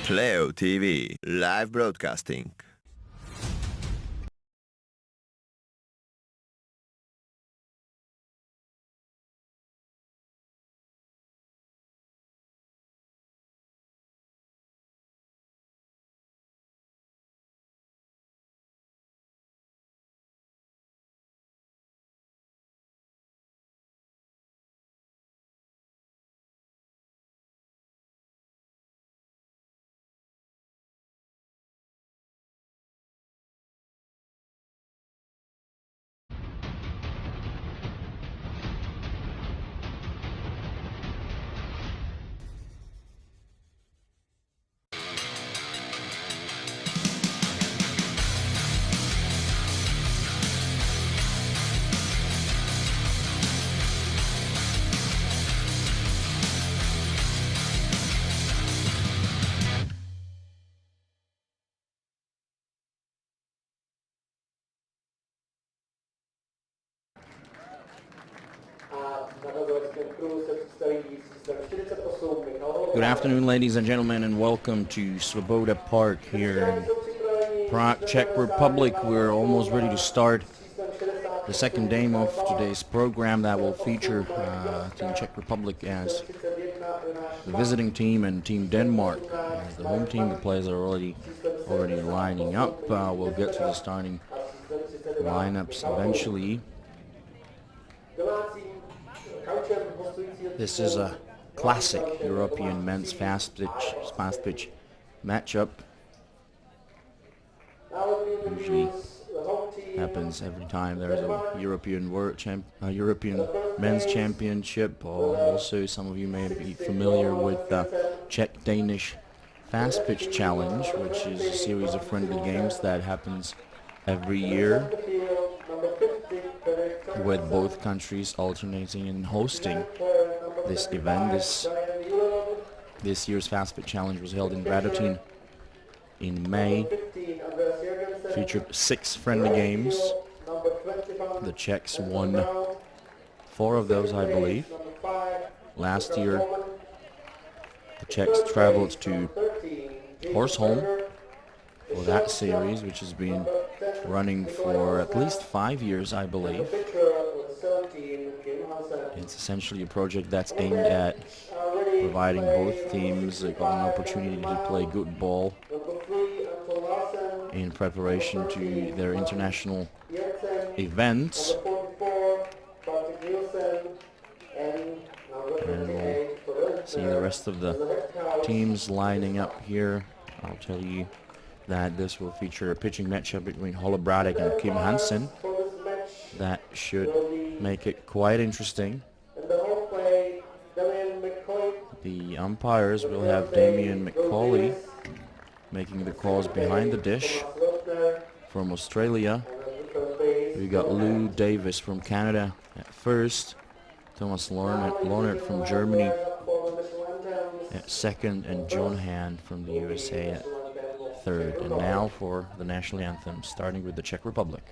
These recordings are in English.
Playo.tv live broadcasting. Good afternoon, ladies and gentlemen, and welcome to Svoboda Park here in Prague, Czech Republic. We're almost ready to start the second game of today's program that will feature Team Czech Republic as the visiting team and Team Denmark as the home team. The players are already lining up. We'll get to the starting lineups eventually. This is a classic European men's fast pitch matchup. Usually happens every time there's a European men's championship. Also, some of you may be familiar with the Czech-Danish fast pitch challenge, which is a series of friendly games that happens every year, with both countries alternating and hosting this event. This year's Fast Pitch Challenge was held in Radotín in May. Featured 6 friendly games. The Czechs won 4 of those, I believe. Last year, the Czechs traveled to Horsholm for that series, which has been running for at least 5 years, I believe. It's essentially a project that's aimed at providing both teams an opportunity to play good ball in preparation to their international events. And we'll see the rest of the teams lining up here. I'll tell you that this will feature a pitching matchup between Holle Bradek and Kim Hansen. That should make it quite interesting. The umpires will have Damien McCauley making the calls behind the dish. From Australia, we got Lou Davis from Canada at first, Thomas Lohnert from Germany at second, and John Hand from the USA at third. And now for the national anthem, starting with the Czech Republic.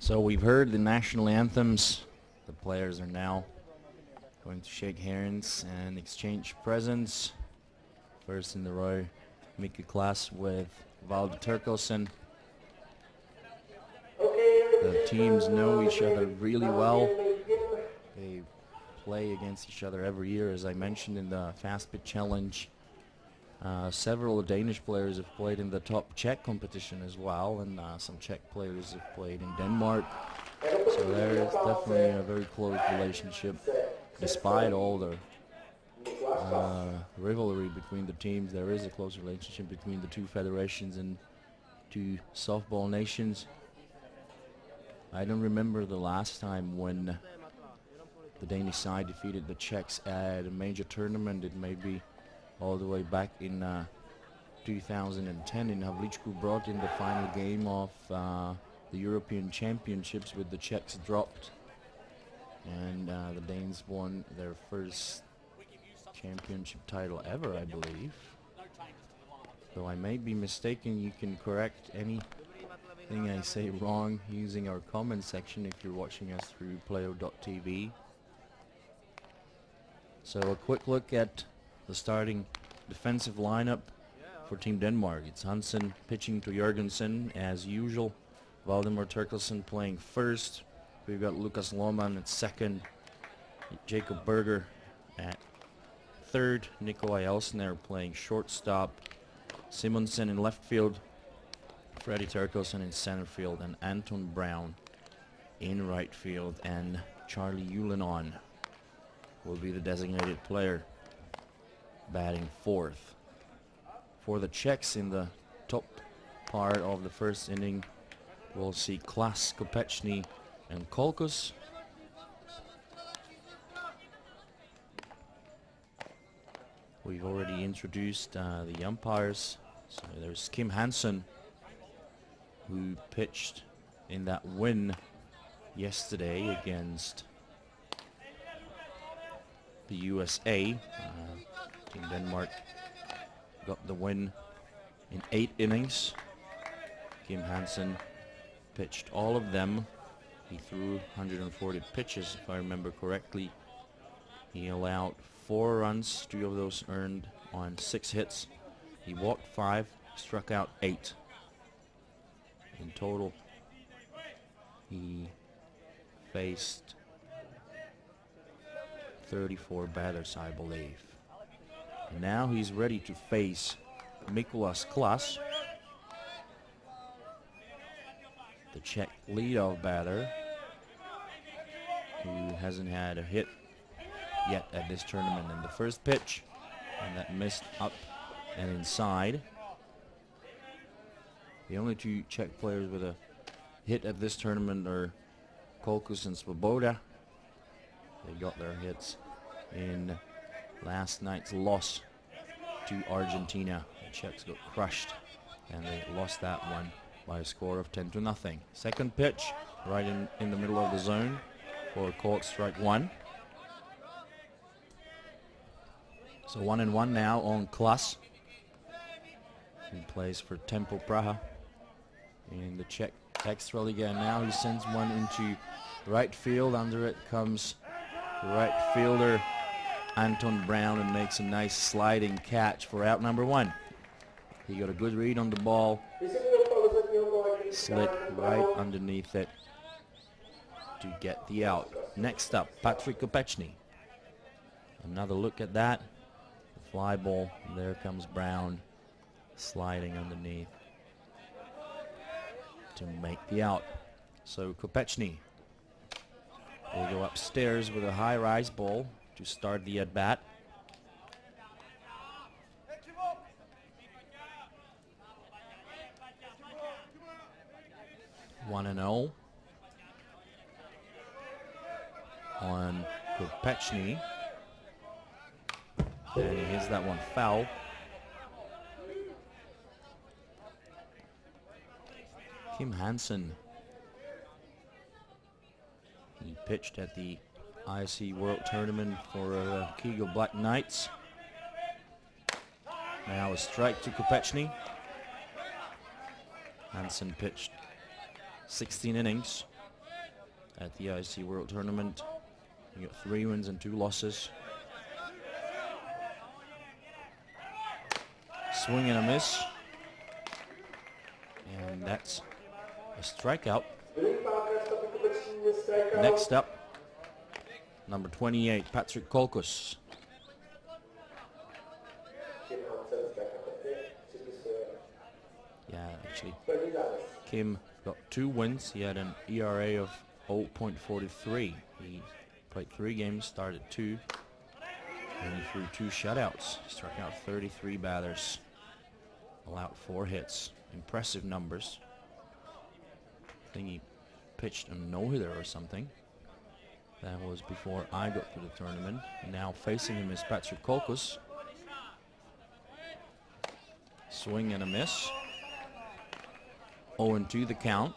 So we've heard the national anthems. The players are now going to shake hands and exchange presents. First in the row, Mickey Klaas with Valde Turkelsen. The teams know each other really well. They play against each other every year, as I mentioned in the Fast Pitch Challenge. Several Danish players have played in the top Czech competition as well, and some Czech players have played in Denmark. So there is definitely a very close relationship. Despite all the rivalry between the teams, there is a close relationship between the two federations and two softball nations. I don't remember the last time when the Danish side defeated the Czechs at a major tournament. It may be all the way back in 2010 in Havlíčku, brought in the final game of the European Championships with the Czechs dropped, and the Danes won their first championship title ever, I believe. Though I may be mistaken, you can correct anything I say wrong using our comment section if you're watching us through Playo.tv. So a quick look at the starting defensive lineup for Team Denmark. It's Hansen pitching to Jørgensen as usual. Valdemar Turkelsen playing first. We've got Lukas Lohmann at second. Jacob Berger at third. Nikolai Elsner playing shortstop. Simonsen in left field. Freddy Turkelsen in center field. And Anton Brown in right field. And Charlie Julinon will be the designated player, batting fourth. For the Czechs in the top part of the first inning, we'll see Klas, Kopečný, and Kolkus. We've already introduced the umpires. So there's Kim Hansen, who pitched in that win yesterday against the USA. Team Denmark got the win in 8 innings. Kim Hansen pitched all of them. He threw 140 pitches, if I remember correctly. He allowed 4 runs, 2 of those earned on 6 hits. He walked 5, struck out 8. In total, he faced 34 batters, I believe. Now he's ready to face Mikuláš Klas, the Czech leadoff batter, who hasn't had a hit yet at this tournament. And the first pitch, and that missed up and inside. The only 2 Czech players with a hit at this tournament are Kolkus and Svoboda. They got their hits in last night's loss to Argentina. The Czechs got crushed, and they lost that one by a score of 10-0. Second pitch, right in the middle of the zone for a caught strike 1. So 1-1 now on Klas. He plays for Tempo Praha in the Czech Extraliga, and now he sends one into right field. Under it comes the right fielder Anton Brown and makes a nice sliding catch for out number 1. He got a good read on the ball, slid right underneath it to get the out. Next up, Patrik Kopečný. Another look at that. The fly ball, and there comes Brown sliding underneath to make the out. So Kopečný will go upstairs with a high rise ball to start the at-bat. One and 0 on Kopečný, and he hits that one foul. Kim Hansen, he pitched at the IC World Tournament for Kigo Black Knights. Now a strike to Kopečný. Hansen pitched 16 innings, at the IC World Tournament. He got 3 wins and 2 losses. Swing and a miss. And that's a strikeout. Next up, number 28, Patrick Kolkus. Yeah, actually, Kim got 2 wins. He had an ERA of 0.43. He played 3 games, started 2, and he threw 2 shutouts. He struck out 33 batters, allowed 4 hits. Impressive numbers. I think he pitched a no-hitter or something. That was before I got to the tournament. Now facing him is Patrick Kolkus. Swing and a miss. 0-2 the count.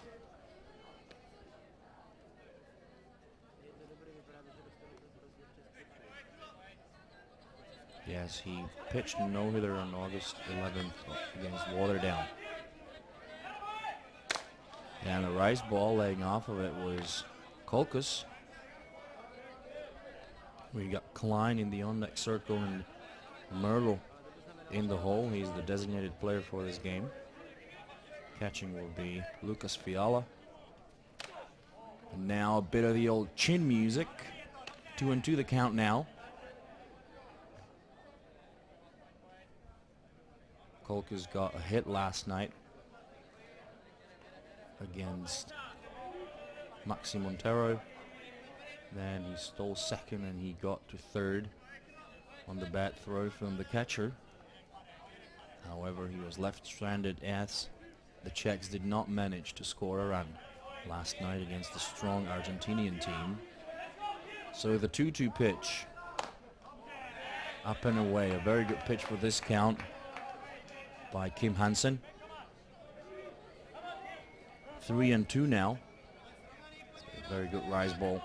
Yes, he pitched a no-hitter on August 11th against Waterdown. And the rise ball laying off of it was Kolkus. We got Klein in the on-deck circle and Merle in the hole. He's the designated player for this game. Catching will be Lucas Fiala. And now a bit of the old chin music. 2-2 the count now. Kolkus got a hit last night against Maxi Montero. Then he stole second and he got to third on the bat throw from the catcher. However, he was left stranded as the Czechs did not manage to score a run last night against the strong Argentinian team. So the 2-2 pitch, up and away, a very good pitch for this count by Kim Hansen. 3-2 now. So a very good rise ball.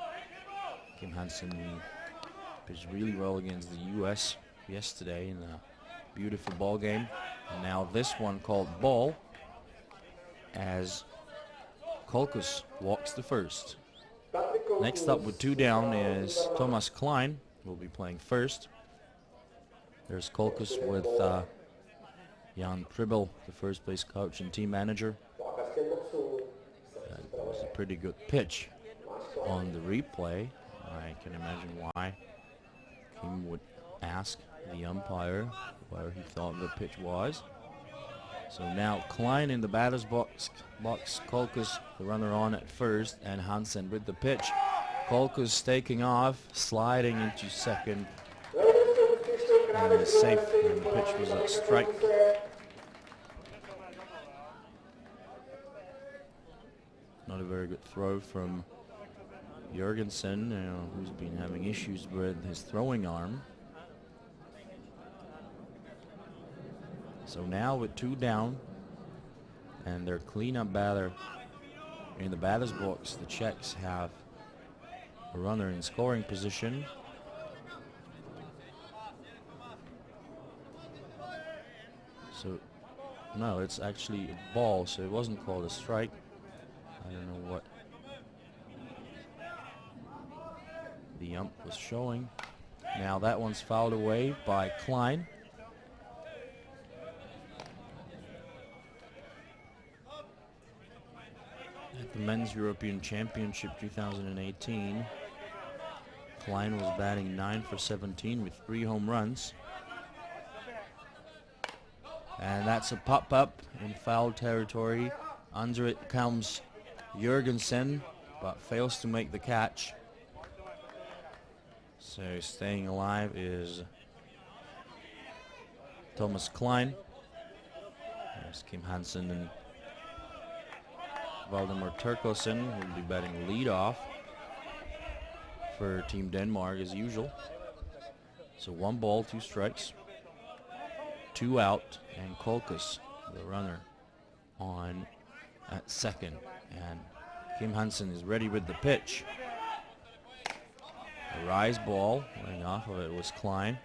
Kim Hansen pitched really well against the U.S. yesterday in a beautiful ball game. And now this one called ball as Kolkus walks the first. Next up with 2 down is Thomas Klein, who will be playing first. There's Kolkus with Jan Pribel, the first place coach and team manager. That was a pretty good pitch on the replay. I can imagine why Kim would ask the umpire where he thought the pitch was. So now Klein in the batter's box, Kolkus the runner on at first, and Hansen with the pitch. Kolkus taking off, sliding into second, and is safe, and the pitch was a strike. Not a very good throw from Jorgensen, who's been having issues with his throwing arm. So now with 2 down and their cleanup batter in the batter's box, the Czechs have a runner in scoring position. So no, it's actually a ball, so it wasn't called a strike. I don't know what the ump was showing. Now that one's fouled away by Klein. At the Men's European Championship 2018, Klein was batting 9 for 17 with 3 home runs. And that's a pop-up in foul territory. Under it comes Jorgensen, but fails to make the catch. So staying alive is Thomas Klein. There's Kim Hansen and Valdemar Turkelsen, who will be batting leadoff for Team Denmark as usual. So 1 ball, 2 strikes, 2 out, and Kolkus, the runner, on at second. And Kim Hansen is ready with the pitch. A rise ball, laying off of it was Klein.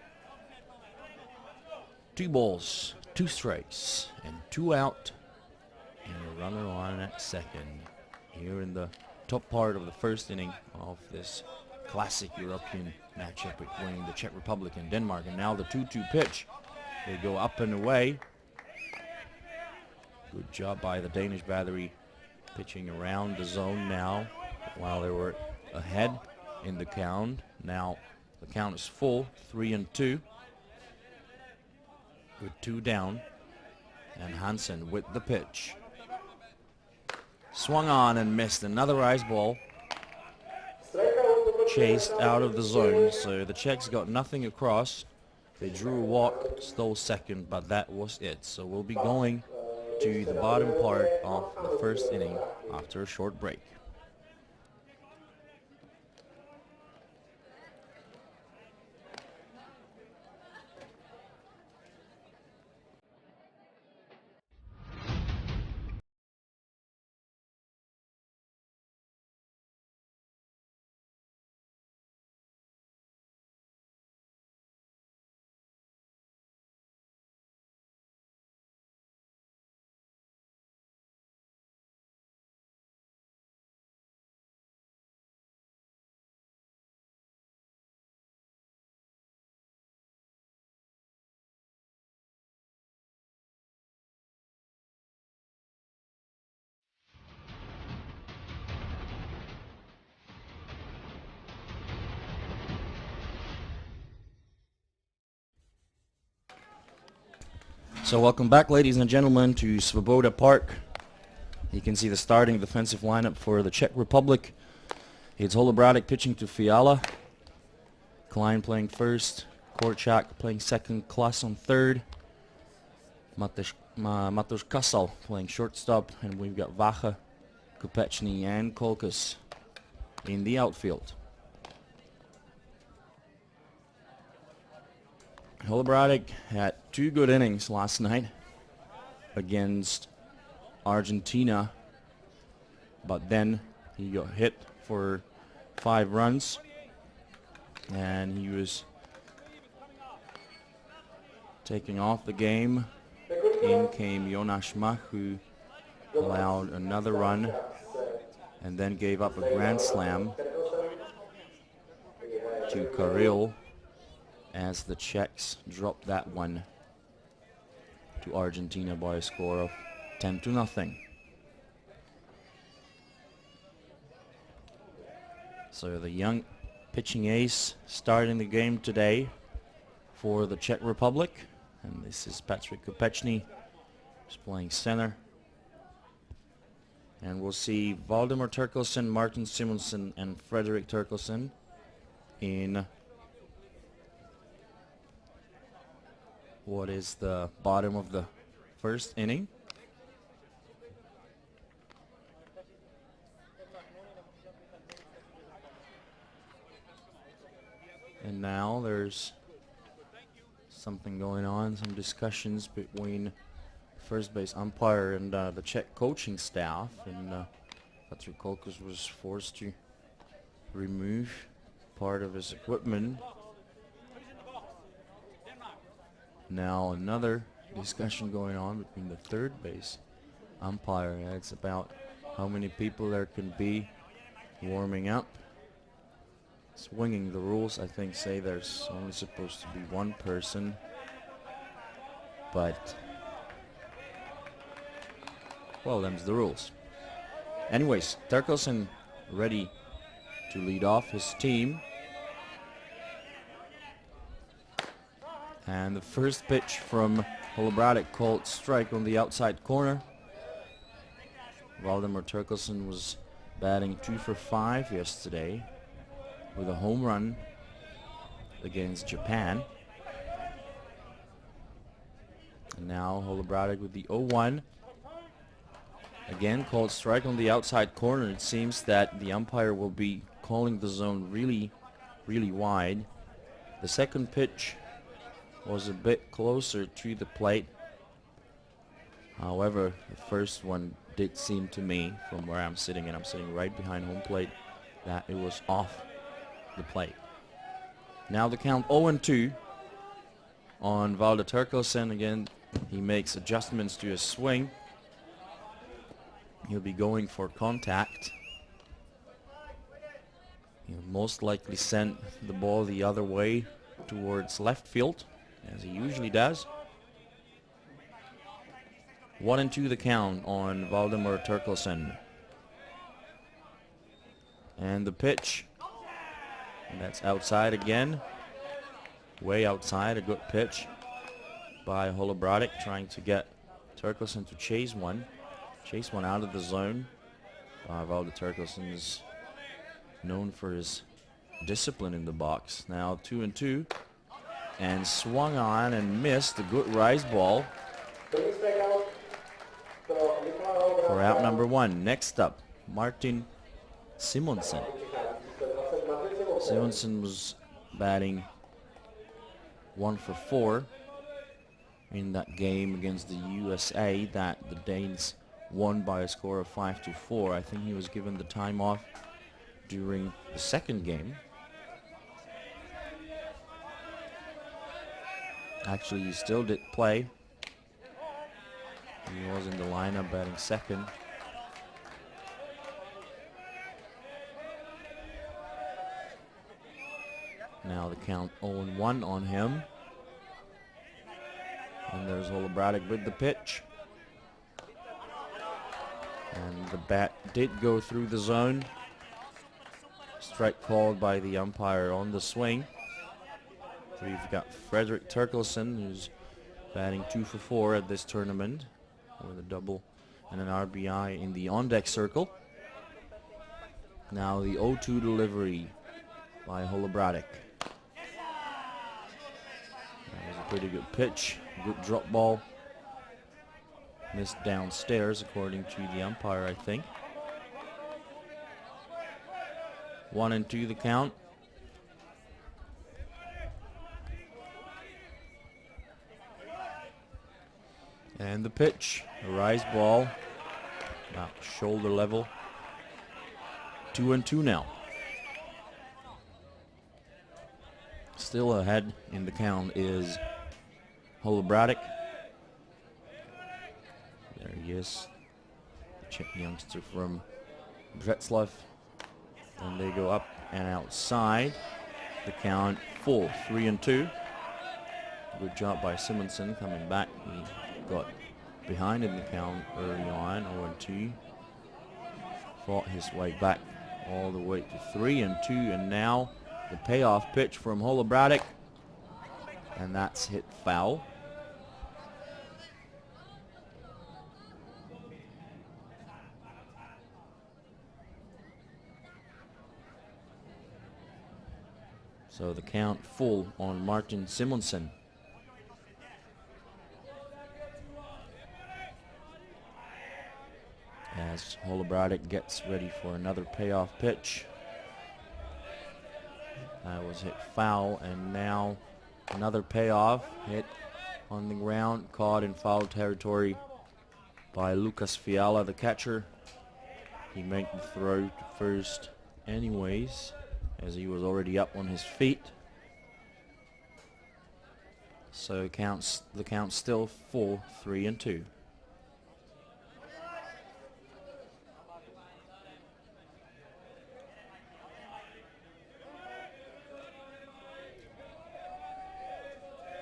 2 balls, 2 strikes, and 2 out, and a runner on at second. Here in the top part of the first inning of this classic European matchup between the Czech Republic and Denmark. And now the 2-2 pitch. They go up and away. Good job by the Danish battery pitching around the zone now while they were ahead in the count. Now the count is full, 3-2 with 2 down. And Hansen with the pitch. Swung on and missed. Another ice ball. Chased out of the zone, so the Czechs got nothing across. They drew a walk, stole second, but that was it. So we'll be going to the bottom part of the first inning after a short break. So welcome back, ladies and gentlemen, to Svoboda Park. You can see the starting defensive lineup for the Czech Republic. It's Holobrádek pitching to Fiala, Klein playing first, Korčák playing second, Klas on third, Matouš Kasal playing shortstop, and we've got Vacha, Kopečný, and Kolkas in the outfield. Holobrádek had 2 good innings last night against Argentina, but then he got hit for 5 runs, and he was taking off the game. In came Jonas Mach, who allowed another run and then gave up a grand slam to Karel, as the Czechs dropped that one to Argentina by a score of 10-0. So the young pitching ace starting the game today for the Czech Republic, and this is Patrik Kopečný, who's playing center. And we'll see Valdemar Terkelsen, Martin Simonsen, and Fredrik Terkelsen in what is the bottom of the first inning. And now there's something going on, some discussions between first base umpire and the Czech coaching staff, and Petr Kolkas was forced to remove part of his equipment. Now another discussion going on between the third base umpire. It's about how many people there can be warming up. Swinging the rules, I think, say there's only supposed to be 1 person, but well, them's the rules. Anyways, Terkelsen ready to lead off his team. And the first pitch from Holobrádek called strike on the outside corner. Valdemar Terkelsen was batting 2 for 5 yesterday with a home run against Japan. And now Holobrádek with the 0-1. Again called strike on the outside corner. It seems that the umpire will be calling the zone really, really wide. The second pitch was a bit closer to the plate. However, the first one did seem to me, from where I'm sitting, and I'm sitting right behind home plate, that it was off the plate. Now the count 0-2 on Valde Terkelsen. Again, he makes adjustments to his swing. He'll be going for contact. most likely sent the ball the other way towards left field, as he usually does. 1-2 the count on Valdemar Terkelsen. And the pitch, and that's outside again. Way outside, a good pitch by Holobradic, trying to get Terkelsen to chase one out of the zone. Valde Terkelsen is known for his discipline in the box. Now 2-2, and swung on and missed a good rise ball for out number 1. Next up, Martin Simonsen. Simonsen was batting 1 for 4 in that game against the USA that the Danes won by a score of 5-4. I think he was given the time off during the second game. Actually, he still did play. He was in the lineup batting second. Now the count 0-1 on him. And there's Holobradic with the pitch. And the bat did go through the zone. Strike called by the umpire on the swing. We've got Fredrik Terkelsen, who's batting 2 for 4 at this tournament, with a double and an RBI in the on-deck circle. Now the 0-2 delivery by Holobradic. That was a pretty good pitch, good drop ball. Missed downstairs, according to the umpire, I think. 1-2 the count. And the pitch, a rise ball, about shoulder level. 2-2 now. Still ahead in the count is Holobradic. There he is, the Czech youngster from Břeclav. And they go up and outside. The count full, 3-2. Good job by Simonsen coming back. He got behind in the count early on, 0-2. Fought his way back all the way to 3-2, and now the payoff pitch from Holobradic, and that's hit foul. So the count full on Martin Simonsen. As Holobradic gets ready for another payoff pitch. That was hit foul, and now another payoff hit on the ground, caught in foul territory by Lucas Fiala, the catcher. He made the throw to first anyways, as he was already up on his feet. So the count's still full, 3-2.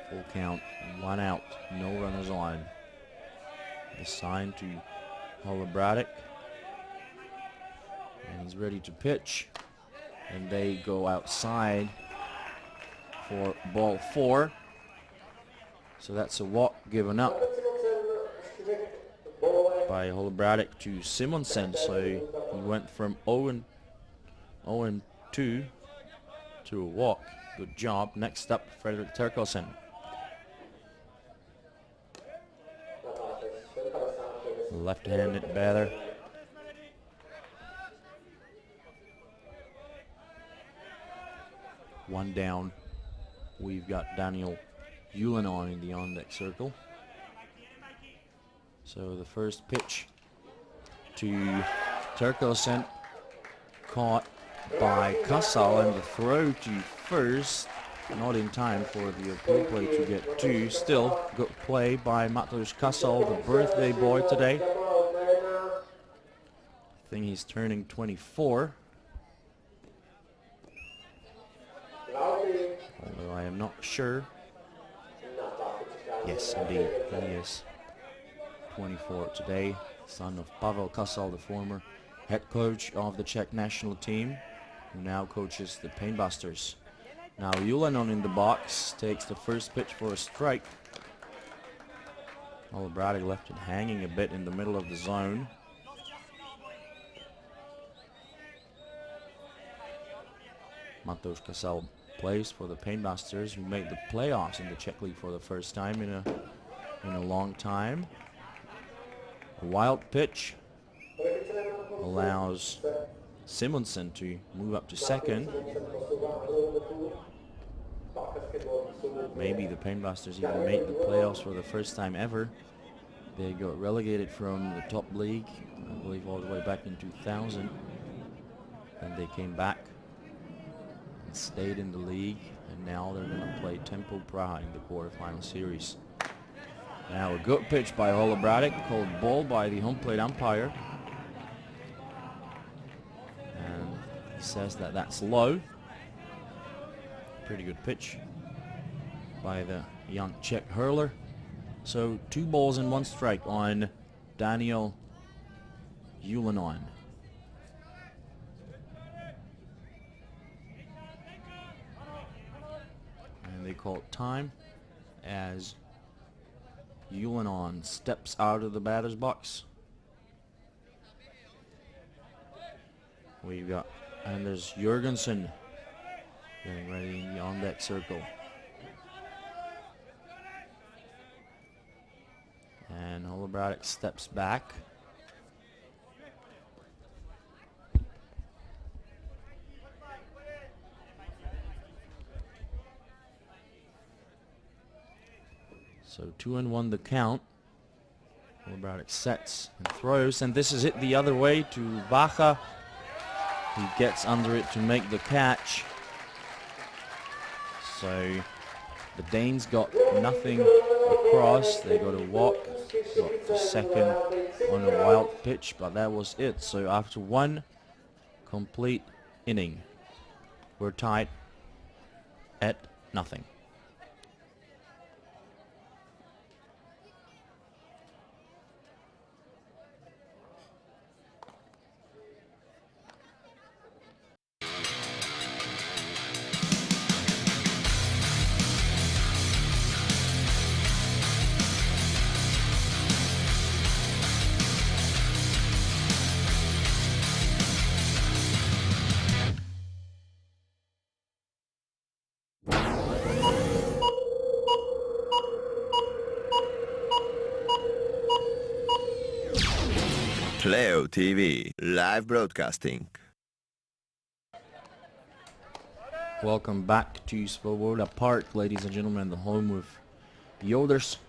Full count, 1 out, no runners on. The sign to Holobradic, and he's ready to pitch, and they go outside for ball 4. So that's a walk given up by Holobradic to Simonsen. So he went from 0-2 to a walk. Good job. Next up, Fredrik Terkelsen. Left-handed batter. One down. We've got Daniel Yulin on in the on-deck circle. So the first pitch to Terkelsen, caught by Kassal, and the throw to first, not in time for the appeal play to get to. Still good play by Mateusz Kassal, the birthday boy today. I think he's turning 24. Though I am not sure. Yes, indeed, he is 24 today, son of Pavel Kasal, the former head coach of the Czech national team, who now coaches the Painbusters. Now Julianon in the box takes the first pitch for a strike. Holobrady left it hanging a bit in the middle of the zone. Matouš Kasal plays for the Painbusters, who made the playoffs in the Czech League for the first time in a long time. A wild pitch allows Simonsen to move up to second. Maybe the Painbusters even made the playoffs for the first time ever. They got relegated from the top league, I believe all the way back in 2000. Then they came back and stayed in the league, and now they're going to play Tempo Prague in the quarterfinal series. Now a good pitch by Holobrady, called ball by the home plate umpire. And he says that that's low. Pretty good pitch by the young Czech hurler. So 2 balls and 1 strike on Daniel Julianon. And they call it time as Julianon steps out of the batter's box. We've got Anders Jørgensen getting ready in the on-deck circle. And Holobrady steps back. So 2-1 the count. Holobrady sets and throws, and this is hit the other way to Vacha. He gets under it to make the catch. So the Danes got nothing across. They got a walk, got the second on a wild pitch, but that was it. So after 1 complete inning, we're tied at nothing. Playo.tv, live broadcasting. Welcome back to Svoboda Park, ladies and gentlemen, the home of the Others.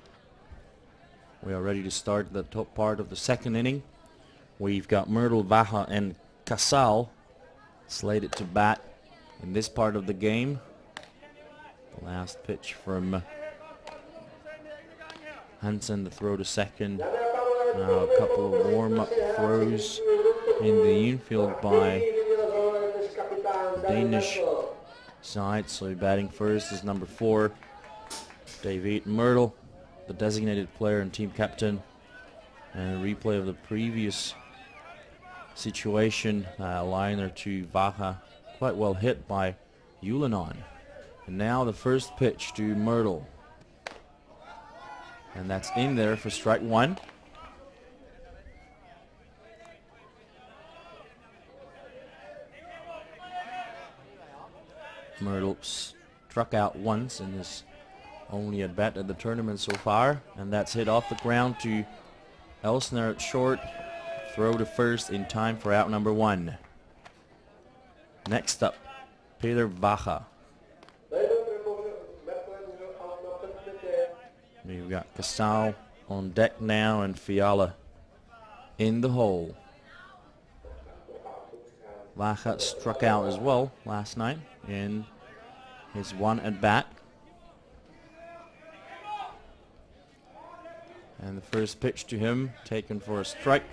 We are ready to start the top part of the second inning. We've got Myrtle, Vacha and Kasal slated to bat in this part of the game. The last pitch from Hansen, the throw to second. Now a couple of warm-up throws in the infield by the Danish side. So batting first is number 4, David Myrtle, the designated player and team captain. And a replay of the previous situation, liner to Vacha, quite well hit by Julianon. And now the first pitch to Myrtle. And that's in there for strike 1. Myrtle struck out once in his only at bat at the tournament so far, and that's hit off the ground to Elsner at short. Throw to first in time for out number 1. Next up, Peter Vacha. We've got Kasal on deck now and Fiala in the hole. Vacha struck out as well last night in his 1 at bat. And the first pitch to him taken for a strike.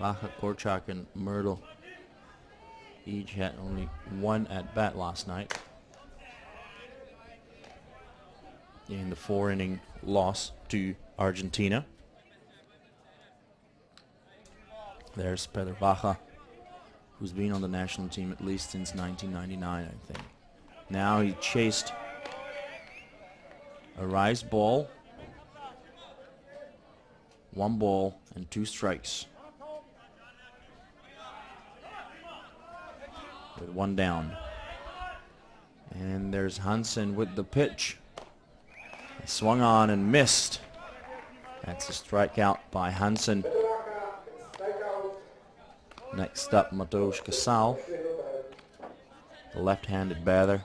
Vacha, Korczak, and Myrtle each had only one at bat last night in the 4-inning loss to Argentina. There's Petr Vacha, who's been on the national team at least since 1999, I think. Now he chased a rise ball. 1 ball and 2 strikes. With 1 down. And there's Hansen with the pitch. He swung on and missed. That's a strikeout by Hansen. Next up, Mateusz Casal, the left-handed batter,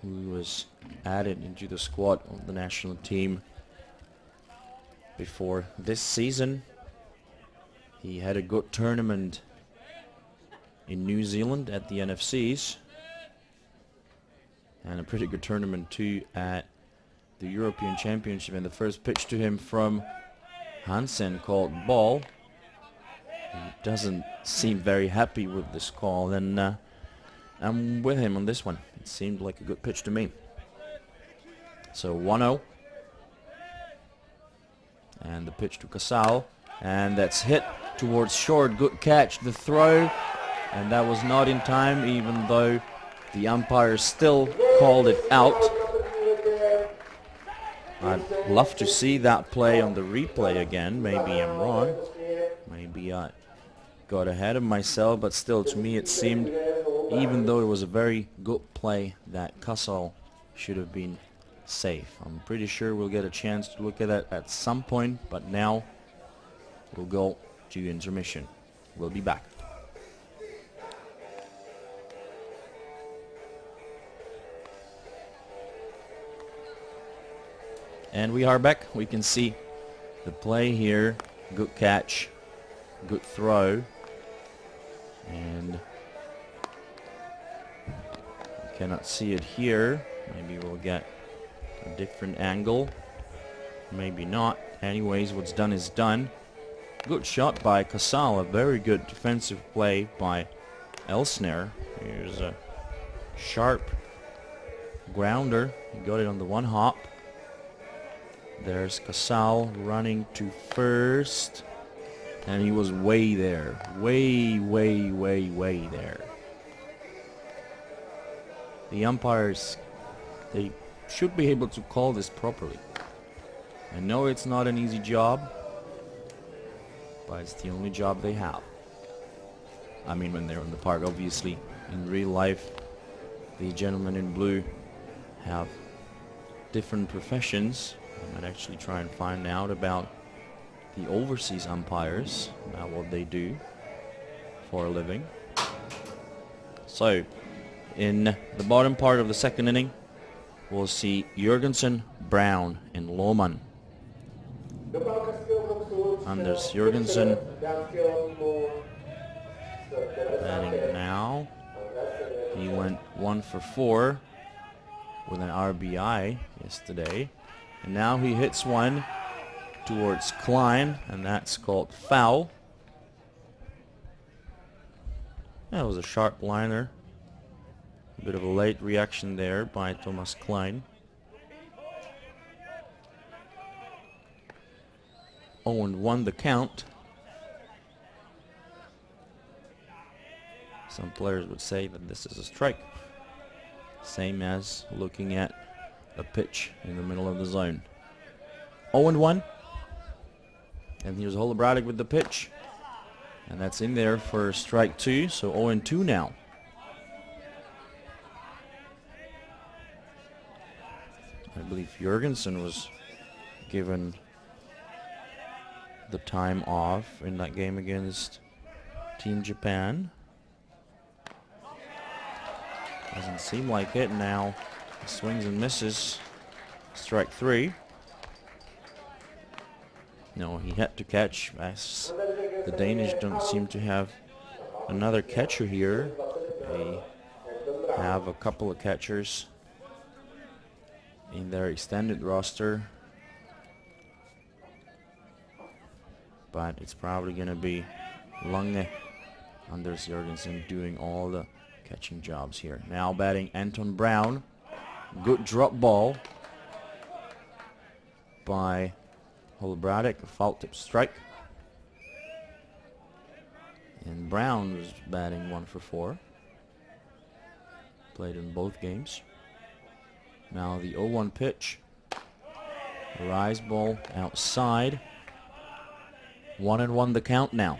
who was added into the squad of the national team before this season. He had a good tournament in New Zealand at the NFCs, and a pretty good tournament too at the European Championship. And the first pitch to him from Hansen called ball. He doesn't seem very happy with this call, and I'm with him on this one. It seemed like a good pitch to me. So 1-0. And the pitch to Casal, and that's hit towards short. Good catch, the throw, and that was not in time, even though the umpire still called it out. I'd love to see that play on the replay again. Maybe I'm wrong. Maybe I got ahead of myself, but still, to me it seemed, even though it was a very good play, that Casal should have been safe. I'm pretty sure we'll get a chance to look at that at some point, but now we'll go to intermission. We'll be back. And we are back. We can see the play here. Good catch, good throw, and you cannot see it here. Maybe we'll get a different angle. Maybe not. Anyways, what's done is done. Good shot by Casal. A very good defensive play by Elsner. Here's a sharp grounder. He got it on the 1 hop. There's Casal running to first, and he was way there. Way there. The umpires, they should be able to call this properly. I know it's not an easy job, but it's the only job they have. I mean, when they're on the park, obviously. In real life, the gentlemen in blue have different professions. I might actually try and find out about the overseas umpires, about what they do for a living. So, in the bottom part of the second inning, we'll see Jurgensen, Brown, and Lohmann. Anders Jurgensen batting now. He went 1 for 4 with an RBI yesterday. And now he hits one towards Klein, and that's called foul. That was a sharp liner. A bit of a late reaction there by Thomas Klein. 0-1 the count. Some players would say that this is a strike. Same as looking at a pitch in the middle of the zone. 0-1. And here's Holobradic with the pitch. And that's in there for strike 2. So 0-2 now. I believe Jurgensen was given the time off in that game against Team Japan. Doesn't seem like it now. Swings and misses. Strike 3. No, he had to catch, as the Danish don't seem to have another catcher here. They have a couple of catchers in their extended roster. but it's probably going to be Lange, Anders Jørgensen, doing all the catching jobs here. Now batting Anton Brown. Good drop ball by Holobratic, a foul tip strike. And Brown was batting 1 for 4. Played in both games. Now the 0-1 pitch. A rise ball outside. 1-1 the count now.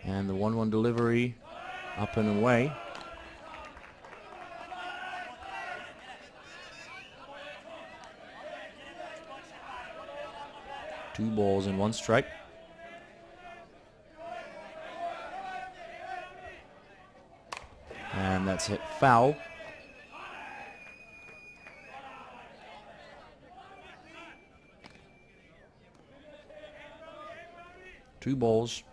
And the 1-1 delivery up and away. Two balls and 1 strike. And that's hit foul. Two balls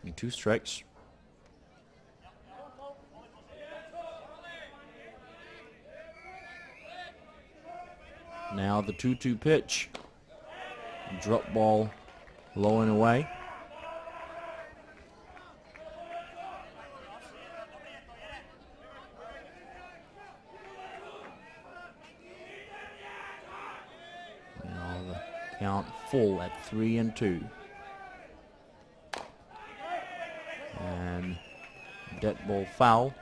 and 2 strikes. Now the 2-2 pitch. Drop ball low and away. Now the count full at 3-2. And dead ball foul.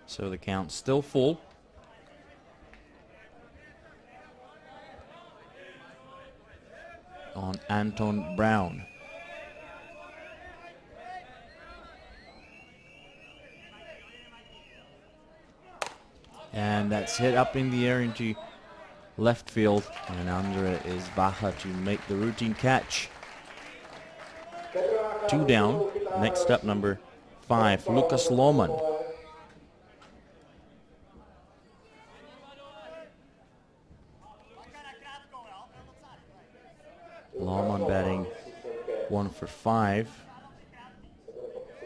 So the count's still full. On Anton Brown. And that's hit up in the air into left field, and under it is Baja to make the routine catch. 2 down. Next up, number 5, Lucas Lohmann. Lohmann batting 1 for 5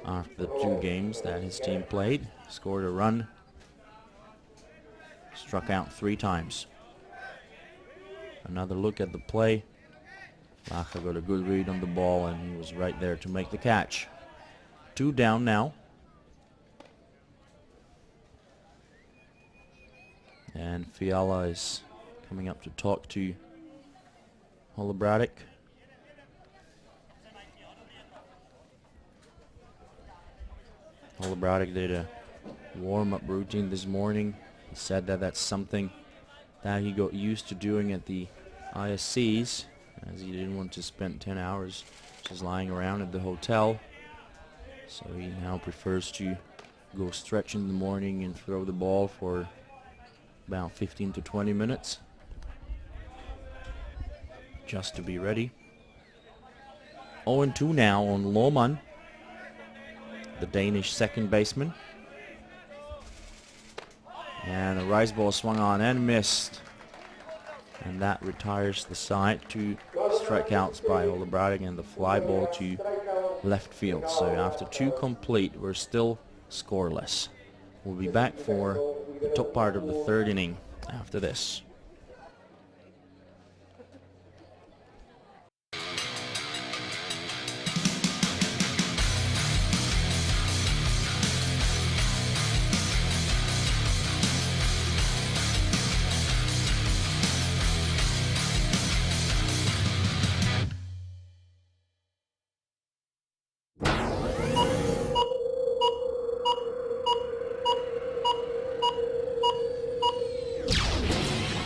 after the 2 games that his team played. Scored a run, struck out 3 times. Another look at the play. Baja got a good read on the ball, and he was right there to make the catch. 2 down now. And Fiala is coming up to talk to Holobratic. Holobratic did a warm-up routine this morning. He said that that's something that he got used to doing at the ISCs, as he didn't want to spend 10 hours just lying around at the hotel. So he now prefers to go stretch in the morning and throw the ball for about 15 to 20 minutes just to be ready. 0-2 now on Lohmann, the Danish second baseman. And a rise ball swung on and missed. And that retires the side. 2 strikeouts by Holobratic and the fly ball to left field. So after 2 complete, we're still scoreless. We'll be back for the top part of the 3rd inning after this.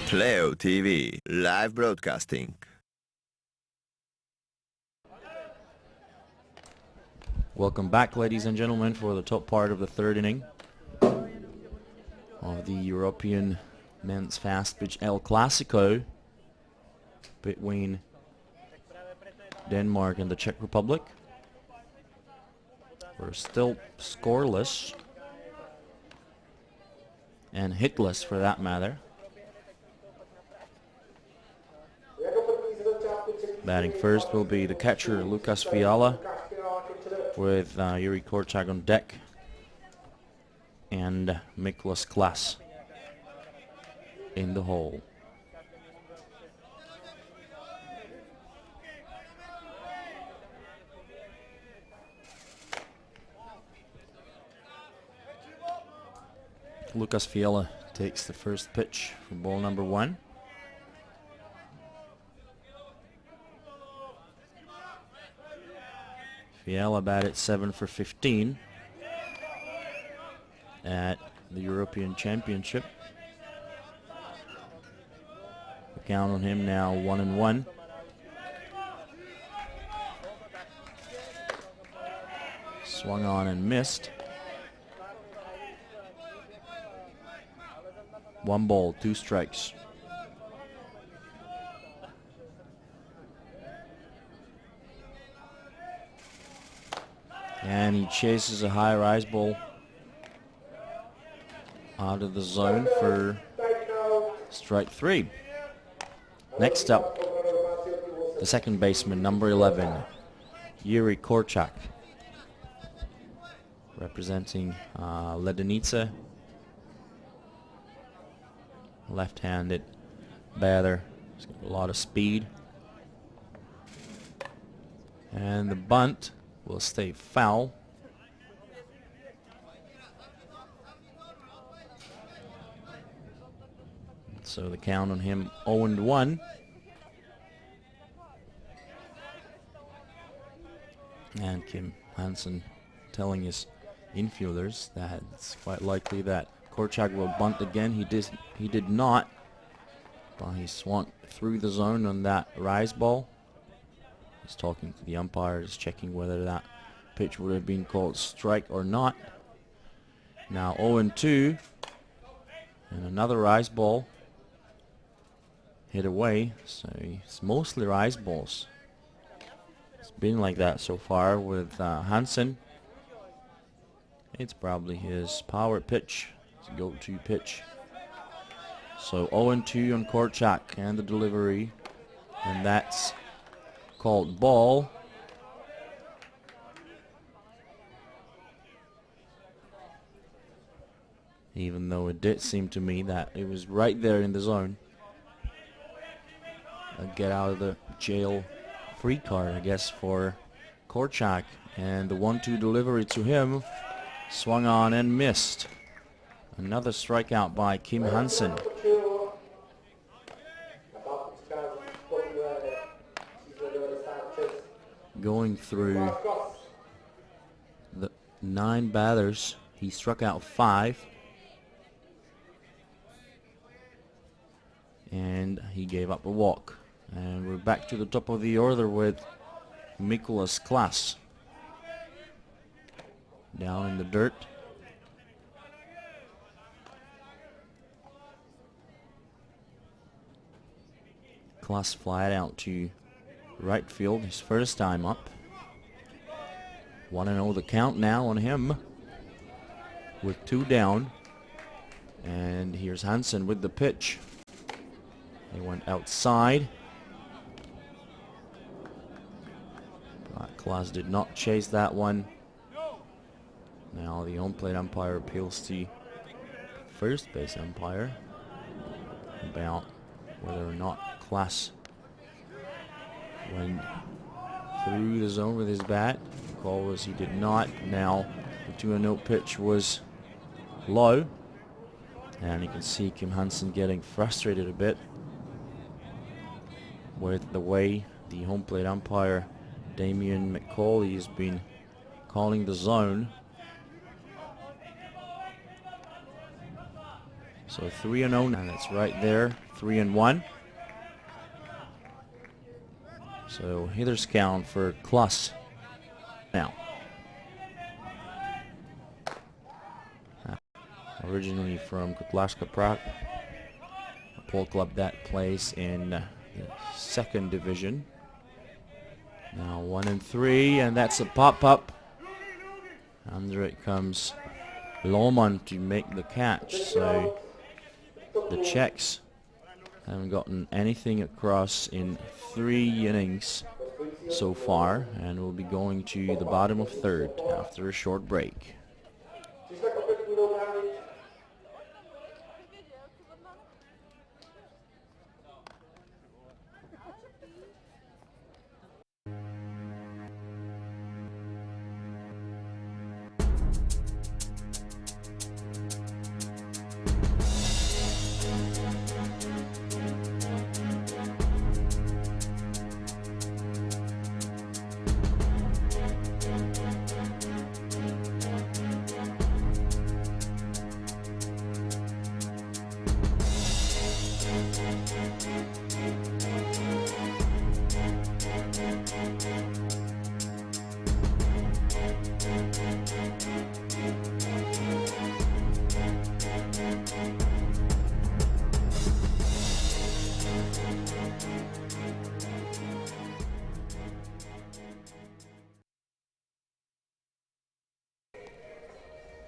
Playo.tv, live broadcasting. Welcome back, ladies and gentlemen, for the top part of the 3rd inning of the European men's fast pitch El Clasico between Denmark and the Czech Republic. We're still scoreless and hitless for that matter. Batting first will be the catcher, Lucas Fiala, with Yuri Korczak on deck, and Miklas Klas in the hole. Lucas Fiala takes the first pitch for ball number 1. Fiala batted 7 for 15 at the European Championship. The count on him now 1-1. Swung on and missed. 1 ball, 2 strikes. And he chases a high rise ball out of the zone for strike 3. Next up, the second baseman, number 11, Yuri Korczak, representing Ledenice. Left-handed batter. He's got a lot of speed. And the bunt will stay foul. So the count on him 0-1. And Kim Hansen telling his infielders that it's quite likely that Korczak will bunt again. He did not, but he swung through the zone on that rise ball. He's talking to the umpires, checking whether that pitch would have been called strike or not. Now 0-2, and another rise ball hit away. So it's mostly rise balls. It's been like that so far with Hansen. It's probably his power pitch. Go-to pitch. So 0-2 on Korczak and the delivery, and that's called ball. Even though it did seem to me that it was right there in the zone. A get out of the jail free card, I guess, for Korczak, and the 1-2 delivery to him, swung on and missed. Another strikeout by Kim Hansen. Going through the 9 batters, he struck out 5. And he gave up a walk. And we're back to the top of the order with Miklas Klas down in the dirt. Klas flied out to right field, his first time up. 1-0 the count now on him with 2 down. And here's Hansen with the pitch. He went outside. But Klas did not chase that one. Now the home plate umpire appeals to first base umpire about whether or not Klas went through the zone with his bat. The call was he did not. Now the 2-0 pitch was low, and you can see Kim Hansen getting frustrated a bit with the way the home plate umpire Damian McCauley has been calling the zone. So 3-0, and that's right there, 3-1. So hitter's count for Klas now. Originally from Kotlarska Prague, a pole club that plays in the 2nd division. Now 1-3, and that's a pop-up. Under it comes Lohman to make the catch. So the Czechs Haven't gotten anything across in 3 innings so far, and we'll be going to the bottom of third after a short break.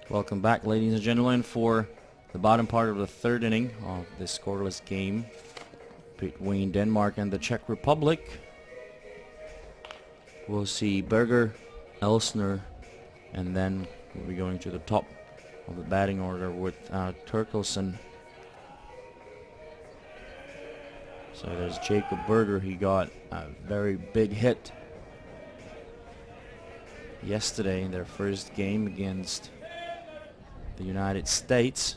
Welcome back, ladies and gentlemen, for the bottom part of the third inning of this scoreless game between Denmark and the Czech Republic. We'll see Berger, Elsner, and then we'll be going to the top of the batting order with Terkelsen. So there's Jacob Berger. He got a very big hit yesterday in their first game against the United States.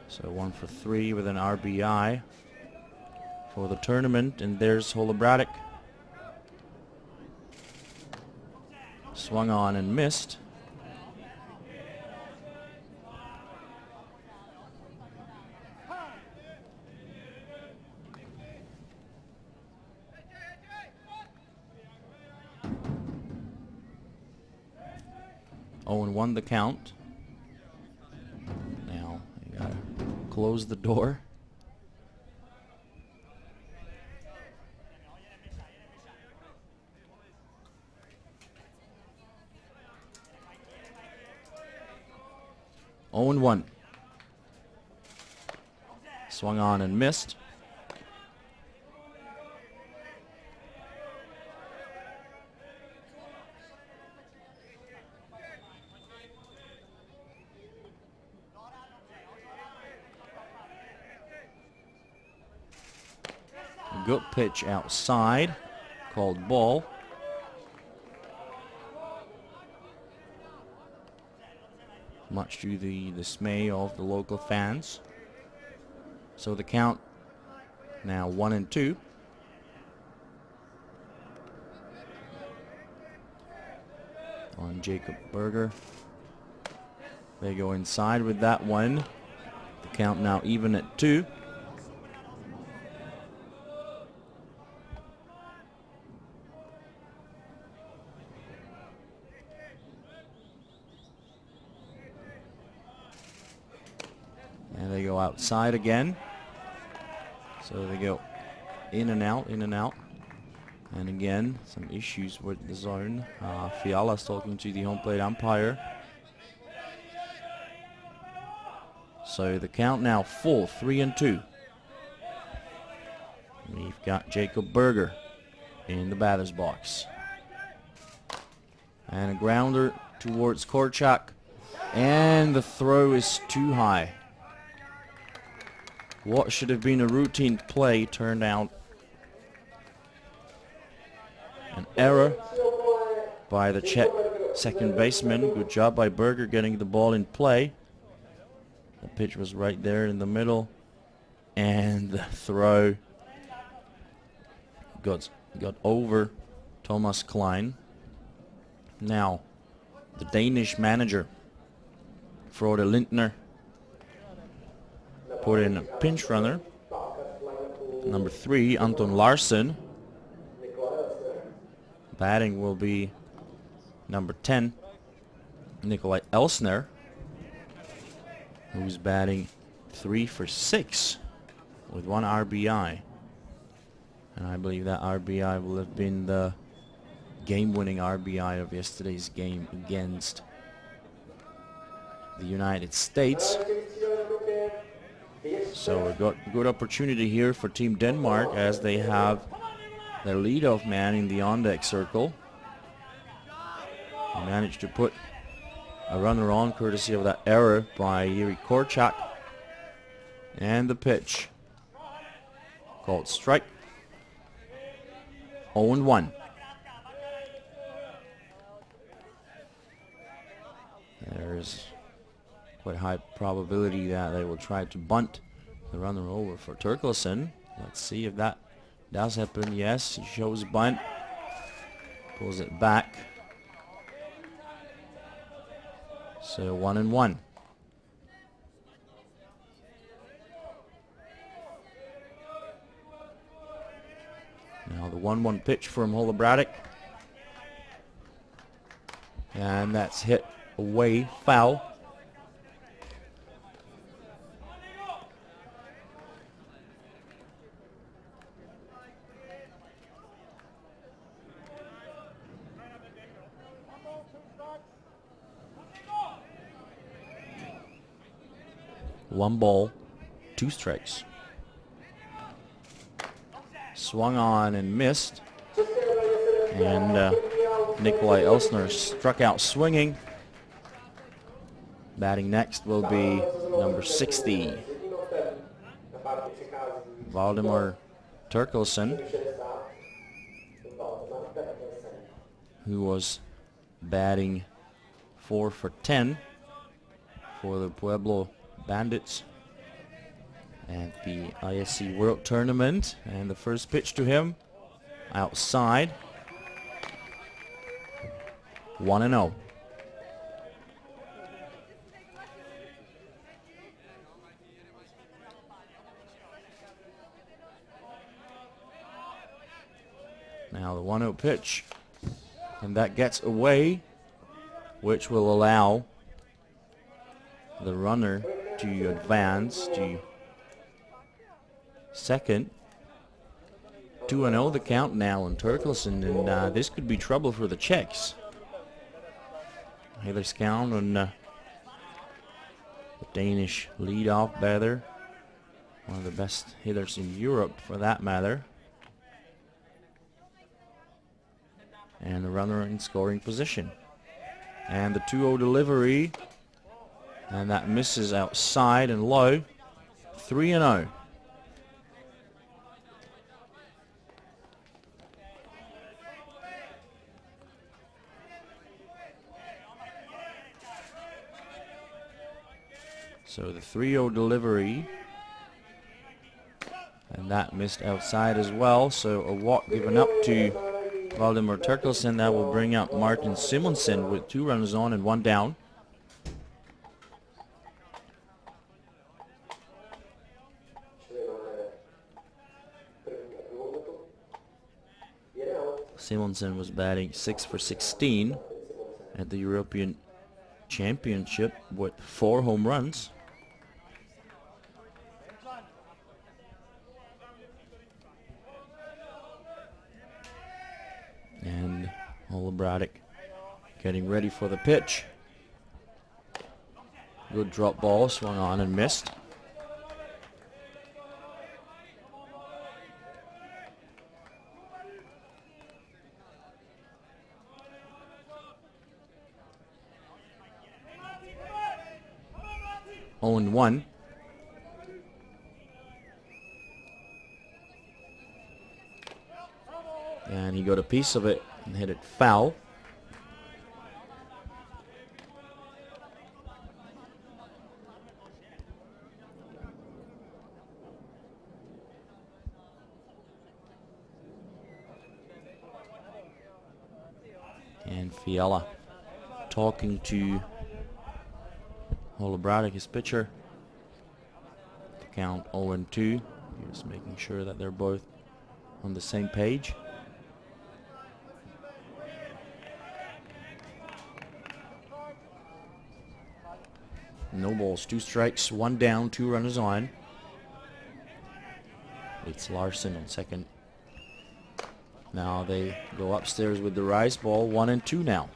So 1 for 3 with an RBI for the tournament. And there's Holobratic. Swung on and missed. And 1 the count. Now you gotta close the door. And 1. Swung on and missed. Good pitch outside, called ball. Much to the dismay of the local fans. So the count now 1-2. On Jacob Berger. They go inside with that one. The count now even at 2. And they go outside again. So they go in and out, in and out. And again, some issues with the zone. Fiala's talking to the home plate umpire. So the count now full, 3-2. We've got Jacob Berger in the batter's box. And a grounder towards Korczak. And the throw is too high. What should have been a routine play turned out an error by the Czech second baseman. Good job by Berger getting the ball in play. The pitch was right there in the middle, and the throw got over Thomas Klein. Now, the Danish manager, Frode Lindner, put in a pinch runner. Number 3, Anton Larsen. Batting will be number 10, Nikolai Elsner, who's batting 3 for 6 with 1 RBI. And I believe that RBI will have been the game-winning RBI of yesterday's game against the United States. So a good opportunity here for Team Denmark as they have their leadoff man in the on-deck circle. He managed to put a runner on courtesy of that error by Yuri Korchak. And the pitch called strike. 0-1. There's quite high probability that they will try to bunt the runner over for Turkelson. Let's see if that does happen. Yes, he shows bunt, pulls it back. So 1-1. Now the 1-1 pitch from Holobratic. And that's hit away, foul. One ball, 2 strikes. Swung on and missed. And Nikolai Elsner struck out swinging. Batting next will be number 60, Valdemar Turkelson, who was batting 4 for 10 for the Pueblo Bandits at the ISC World Tournament. And the first pitch to him outside. 1-0. Now the 1-0 pitch, and that gets away, which will allow the runner to advance to second. 2-0 the count now on Turkelson, and this could be trouble for the Czechs. Heather's count on the Danish leadoff batter, one of the best hitters in Europe for that matter. And the runner in scoring position. And the 2-0 delivery, and that misses outside and low. 3-0. So the 3-0 delivery, and that missed outside as well. So a walk given up to Valdemar Turkelson. That will bring up Martin Simonsen with 2 runners on and 1 down. Simonsen was batting 6 for 16 at the European Championship with 4 home runs. And Holobratic getting ready for the pitch. Good drop ball, swung on and missed. On 1. And he got a piece of it and hit it foul. And Fiala talking to Holobratic, his pitcher. The count 0-2. Just making sure that they're both on the same page. No balls, 2 strikes, 1 down, 2 runners on. It's Larson on second. Now they go upstairs with the rise ball, 1-2 now.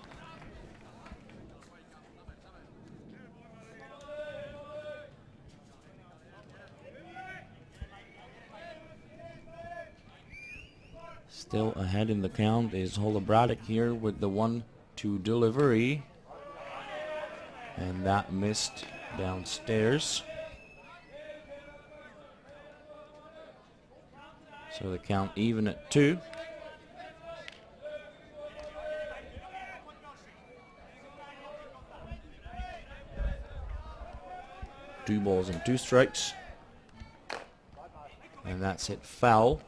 Still ahead in the count is Holobratic here with the 1-2 delivery. And that missed downstairs. So the count even at 2. Two balls and 2 strikes. And that's hit foul.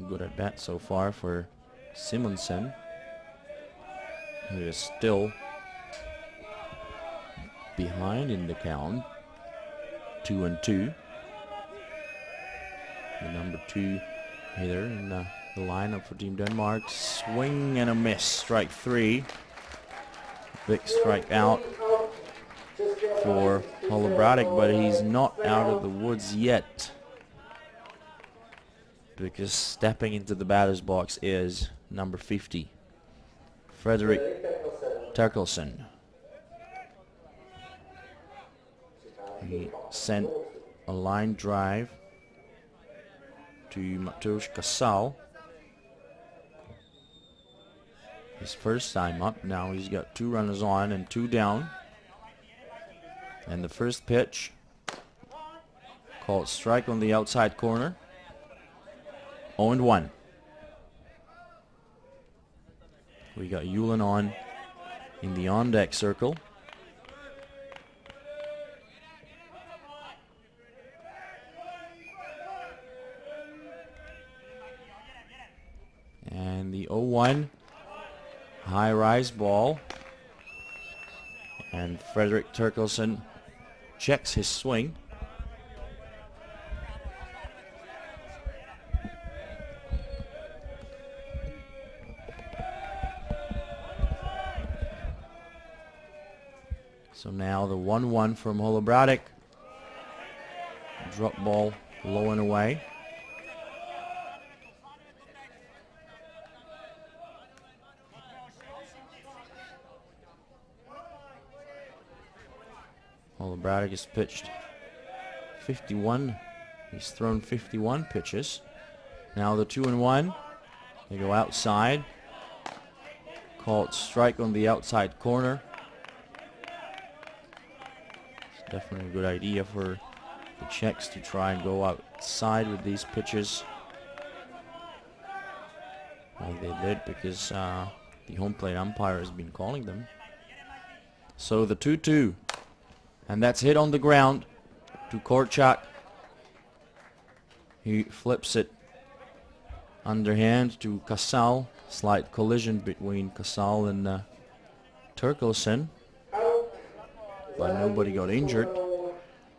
Good at bat so far for Simonsen, who is still behind in the count, 2-2. The number 2 hitter in the lineup for Team Denmark. Swing and a miss, strike 3. Big strike out for Holobratic, but he's not out of the woods yet, because stepping into the batter's box is number 50, Frederick Terkelsen. He sent a line drive to Mateusz Casal. His first time up. Now he's got 2 runners on and 2 down. And the first pitch, called strike on the outside corner. 0-1. We got Yulin on in the on-deck circle. And the 0-1 high rise ball. And Frederick Terkelsen checks his swing. So now the 1-1 from Holobratic. Drop ball low and away. Holobratic has pitched 51. He's thrown 51 pitches. Now the 2-1. They go outside. Called strike on the outside corner. Definitely a good idea for the Czechs to try and go outside with these pitches, like they did, because the home plate umpire has been calling them. So the 2-2, and that's hit on the ground to Korczak. He flips it underhand to Casal. Slight collision between Casal and Terkelsen, but nobody got injured.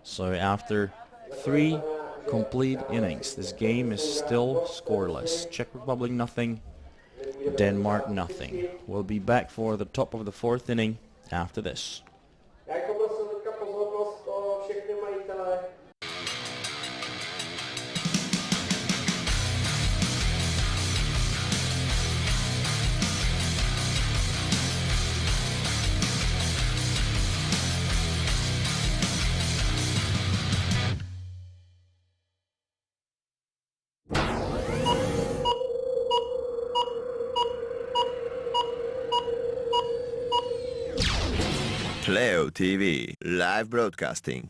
So after 3 complete innings, this game is still scoreless. Czech Republic nothing, Denmark nothing. We'll be back for the top of the 4th inning after this. Playo.tv live broadcasting.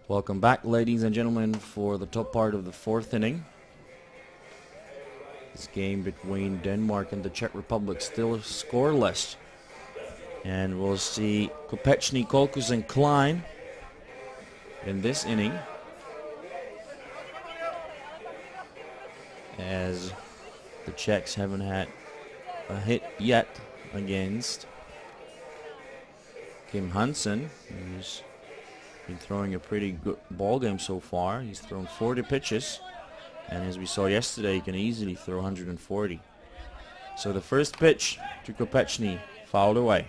Welcome back, ladies and gentlemen, for the top part of the 4th inning. This game between Denmark and the Czech Republic still scoreless. And we'll see Kopechny, Kolkus and Klein in this inning, as the Czechs haven't had a hit yet against Kim Hansen, who's been throwing a pretty good ball game so far. He's thrown 40 pitches, and as we saw yesterday, he can easily throw 140. So the first pitch to Kopechny, fouled away.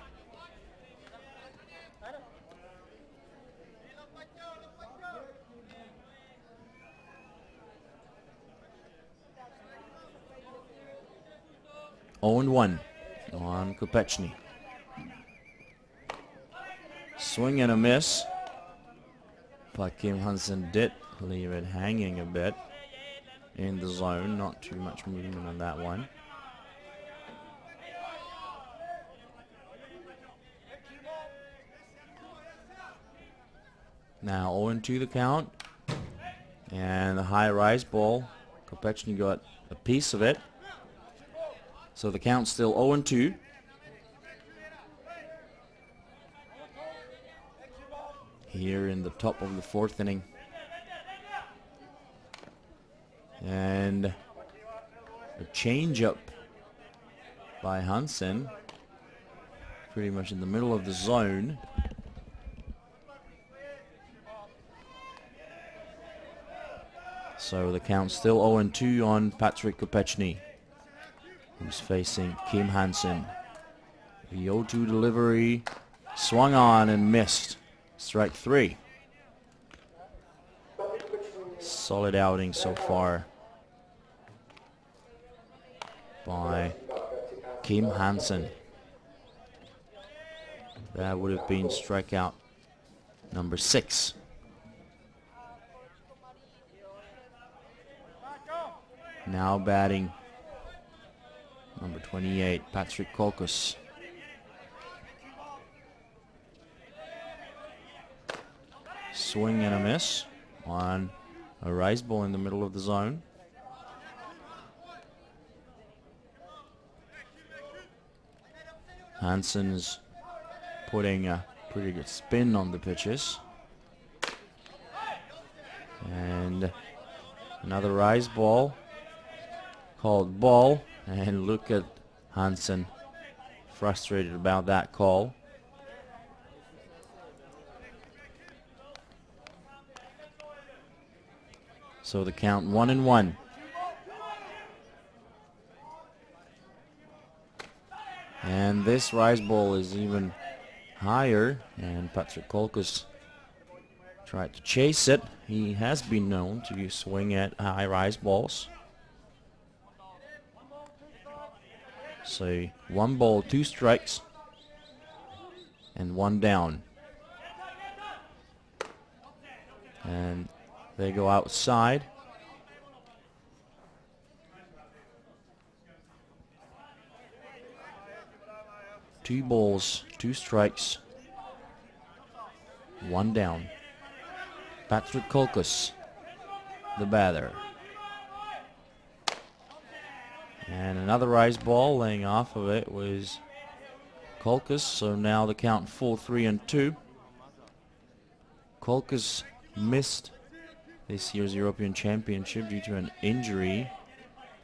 0-1 on Kopechny. Swing and a miss. But Kim Hansen did leave it hanging a bit in the zone. Not too much movement on that one. Now 0-2 the count. And the high rise ball. Kopechny got a piece of it. So the count's still 0-2. Here in the top of the fourth inning. And a change-up by Hansen. Pretty much in the middle of the zone. So the count's still 0-2 on Patrick Kopechny, who's facing Kim Hansen. The 0-2 delivery, swung on and missed. Strike 3. Solid outing so far by Kim Hansen. That would have been strikeout number 6. Now batting number 28, Patrick Kolkus. Swing and a miss on a rise ball in the middle of the zone. Hansen's putting a pretty good spin on the pitches. And another rise ball. Called ball, and look at Hansen frustrated about that call. So the count 1-1. And this rise ball is even higher, and Patrick Kolkus tried to chase it. He has been known to swing at high rise balls. So 1 ball, 2 strikes, and 1 down. And they go outside. Two balls, 2 strikes, 1 down. Patrick Kolkus, the batter. And another rise ball laying off of it was Kolkus, so now the count full 3-2. Kolkus missed this year's European Championship due to an injury.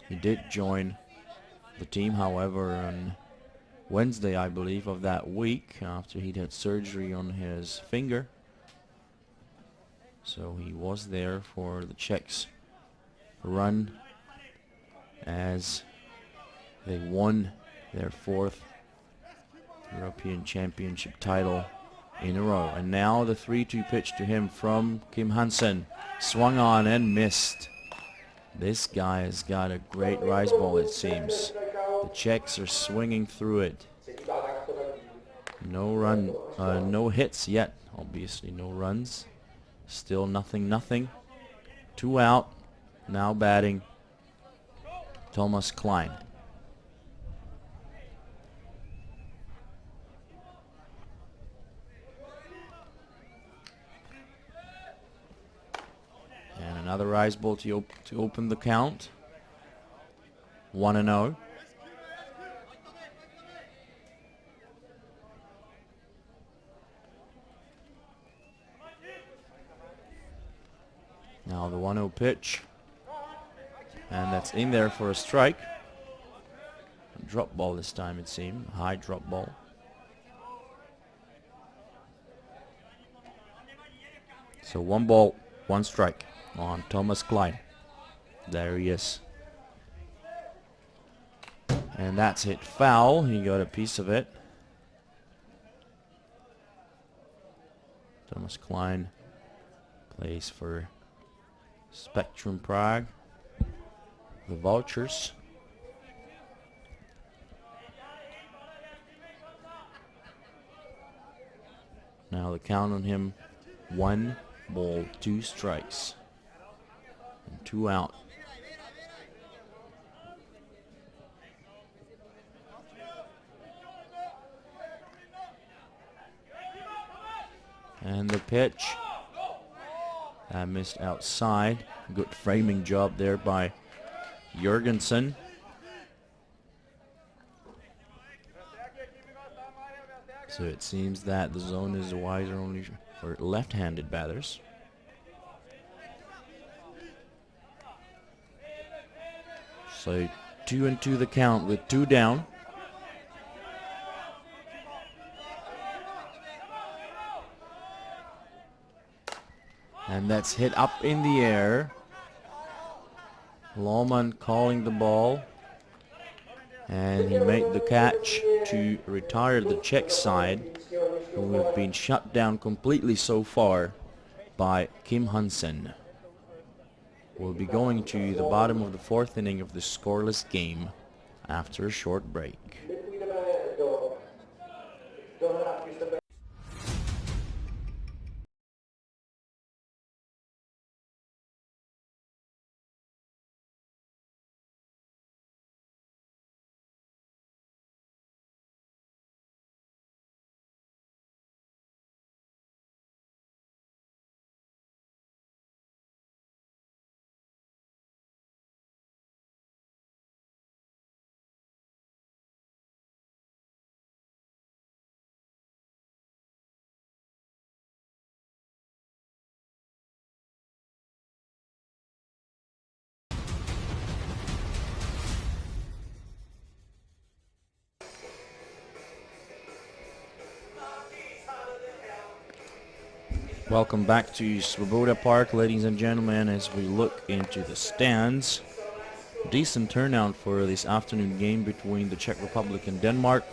He did join the team, however, on Wednesday, I believe, of that week after he'd had surgery on his finger. So he was there for the Czechs' run as they won their 4th European Championship title in a row. And now the 3-2 pitch to him from Kim Hansen. Swung on and missed. This guy has got a great rise ball, it seems. The Czechs are swinging through it. No hits yet. Obviously no runs. Still nothing. 2 out. Now batting Thomas Klein. And another rise ball to open the count. 1-0. Now the 1-0 pitch. And that's in there for a strike. A drop ball this time, it seemed. High drop ball. So 1 ball, 1 strike on Thomas Klein. There he is. And that's hit foul. He got a piece of it. Thomas Klein plays for Spectrum Prague. The Vultures. Now the count on him, 1 ball, 2 strikes, and 2 out. And the pitch, missed outside. Good framing job there by Jurgensen. So it seems that the zone is wiser only for left-handed batters. So 2-2 the count with 2 down. And that's hit up in the air. Lohmann calling the ball. And he made the catch to retire the Czech side, who have been shut down completely so far by Kim Hansen. We'll be going to the bottom of the 4th inning of the scoreless game after a short break. Welcome back to Svoboda Park, ladies and gentlemen, as we look into the stands. Decent turnout for this afternoon game between the Czech Republic and Denmark.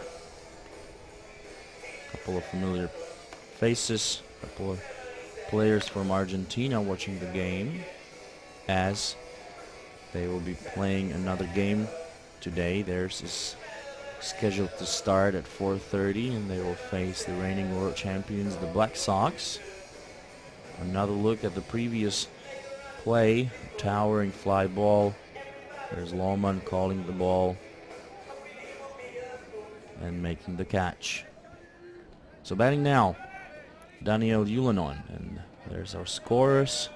A couple of familiar faces, a couple of players from Argentina watching the game, as they will be playing another game today. Theirs is scheduled to start at 4:30, and they will face the reigning world champions, the Black Sox. Another look at the previous play, towering fly ball. There's Lohmann calling the ball and making the catch. So batting now, Daniel Julianon, and there's our scorers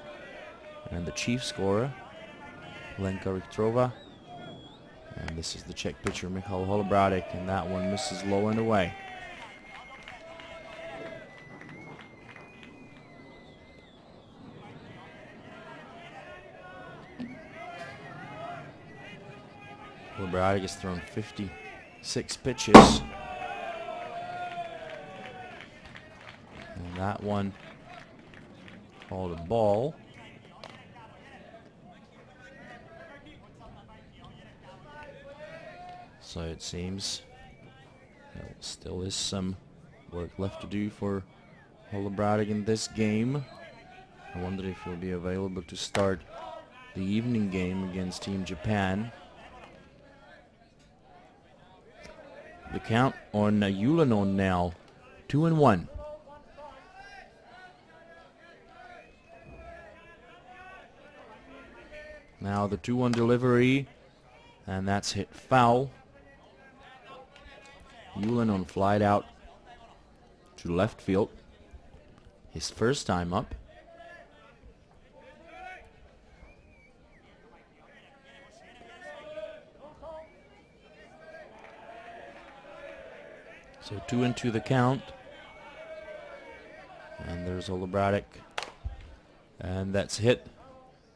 and the chief scorer, Lenka Richtrova. And this is the Czech pitcher, Michal Holobradek, and that one misses low and away. Holobradek has thrown 56 pitches. And that one called a ball. So it seems there still is some work left to do for Holobradek in this game. I wonder if he'll be available to start the evening game against Team Japan. The count on Julianon now, 2-1. Now the 2-1 delivery, and that's hit foul. Julianon flied out to left field, his first time up. So 2-2 the count. And there's Holobradek. And that's hit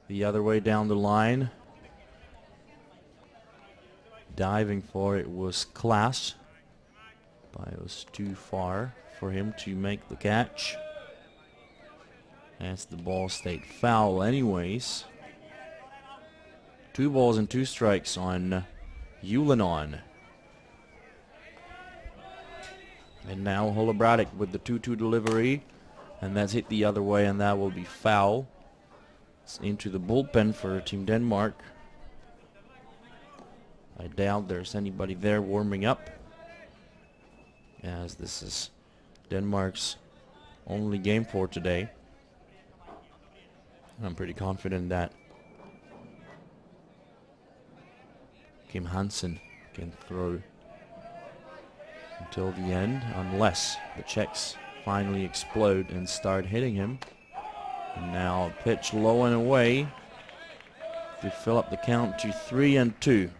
the other way down the line. Diving for it was Klaas, but it was too far for him to make the catch, as the ball stayed foul anyways. 2 balls and 2 strikes on Julianon. And now Holobradek with the 2-2 delivery, and that's hit the other way, and that will be foul. It's into the bullpen for Team Denmark. I doubt there's anybody there warming up, as this is Denmark's only game for today. I'm pretty confident that Kim Hansen can throw until the end, unless the Czechs finally explode and start hitting him. And now a pitch low and away to fill up the count to 3-2.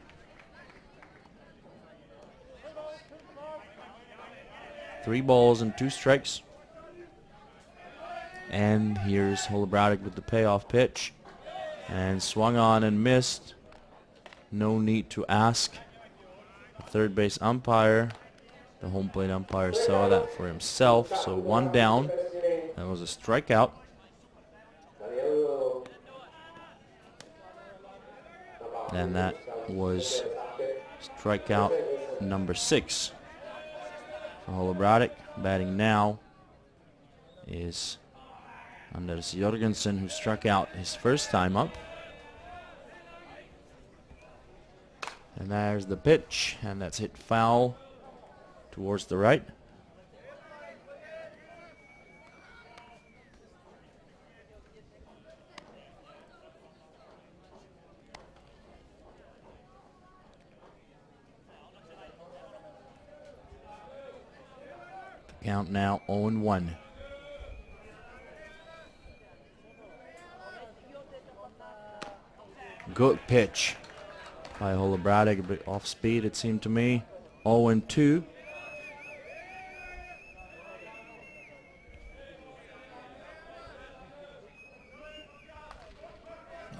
Three balls and 2 strikes. And here's Holobradic with the payoff pitch. And swung on and missed. No need to ask. The third base umpire, the home plate umpire, saw that for himself. So 1 down. That was a strikeout. And that was strikeout number 6 for Holobradic. Batting now is Anders Jorgensen, who struck out his first time up. And there's the pitch, and that's hit foul towards the right. The count now 0-1. Good pitch by Holobradic, a bit off speed it seemed to me. 0-2.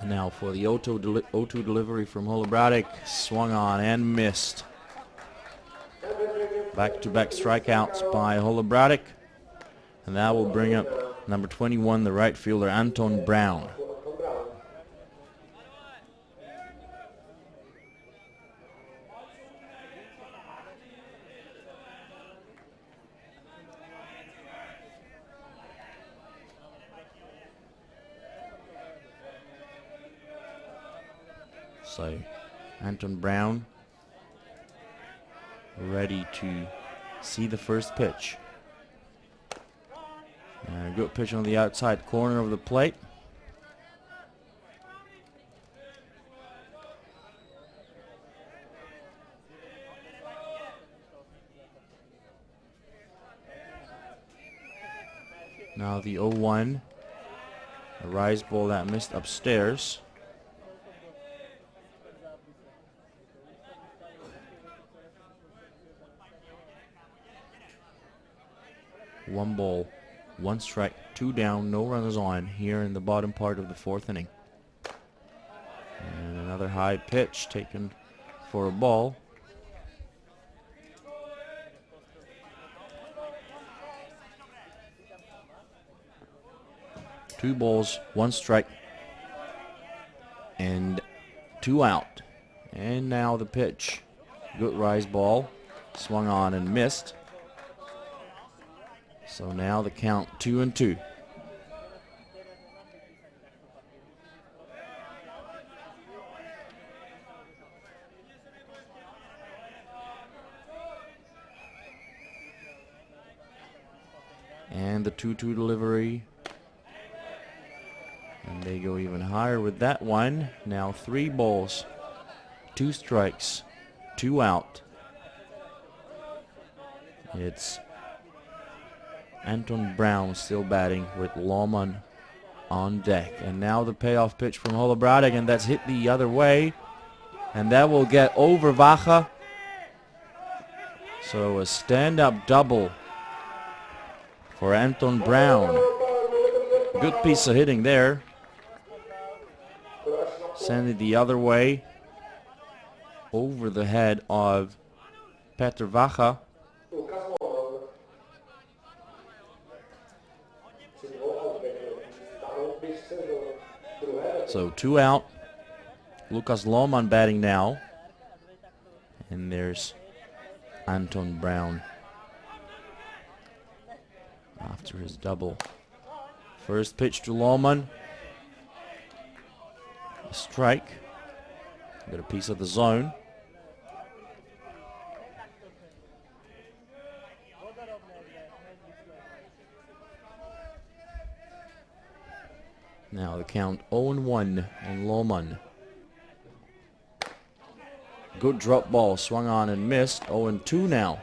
And now for the 0-2 delivery from Holobradic. Swung on and missed. Back-to-back strikeouts by Holobradic. And that will bring up number 21, the right fielder Anton Brown. So Anton Brown ready to see the first pitch. And a good pitch on the outside corner of the plate. Now the 0-1, a rise ball that missed upstairs. One ball, 1 strike, 2 down, no runners on here in the bottom part of the 4th inning. And another high pitch taken for a ball. Two balls, 1 strike, and 2 out. And now the pitch. Good rise ball, swung on and missed. So now the count 2-2. And the 2-2 delivery. And they go even higher with that one. Now 3 balls, 2 strikes, 2 out. It's Anton Brown still batting with Lohmann on deck. And now the payoff pitch from Holobradic, and that's hit the other way. And that will get over Vacha. So a stand-up double for Anton Brown. Good piece of hitting there. Send it the other way. Over the head of Petr Vacha. So 2 out. Lukas Lohmann batting now. And there's Anton Brown after his double. First pitch to Lohmann. A strike. Got a piece of the zone. count 0-1 on Lohmann. Good drop ball, swung on and missed. 0-2 now.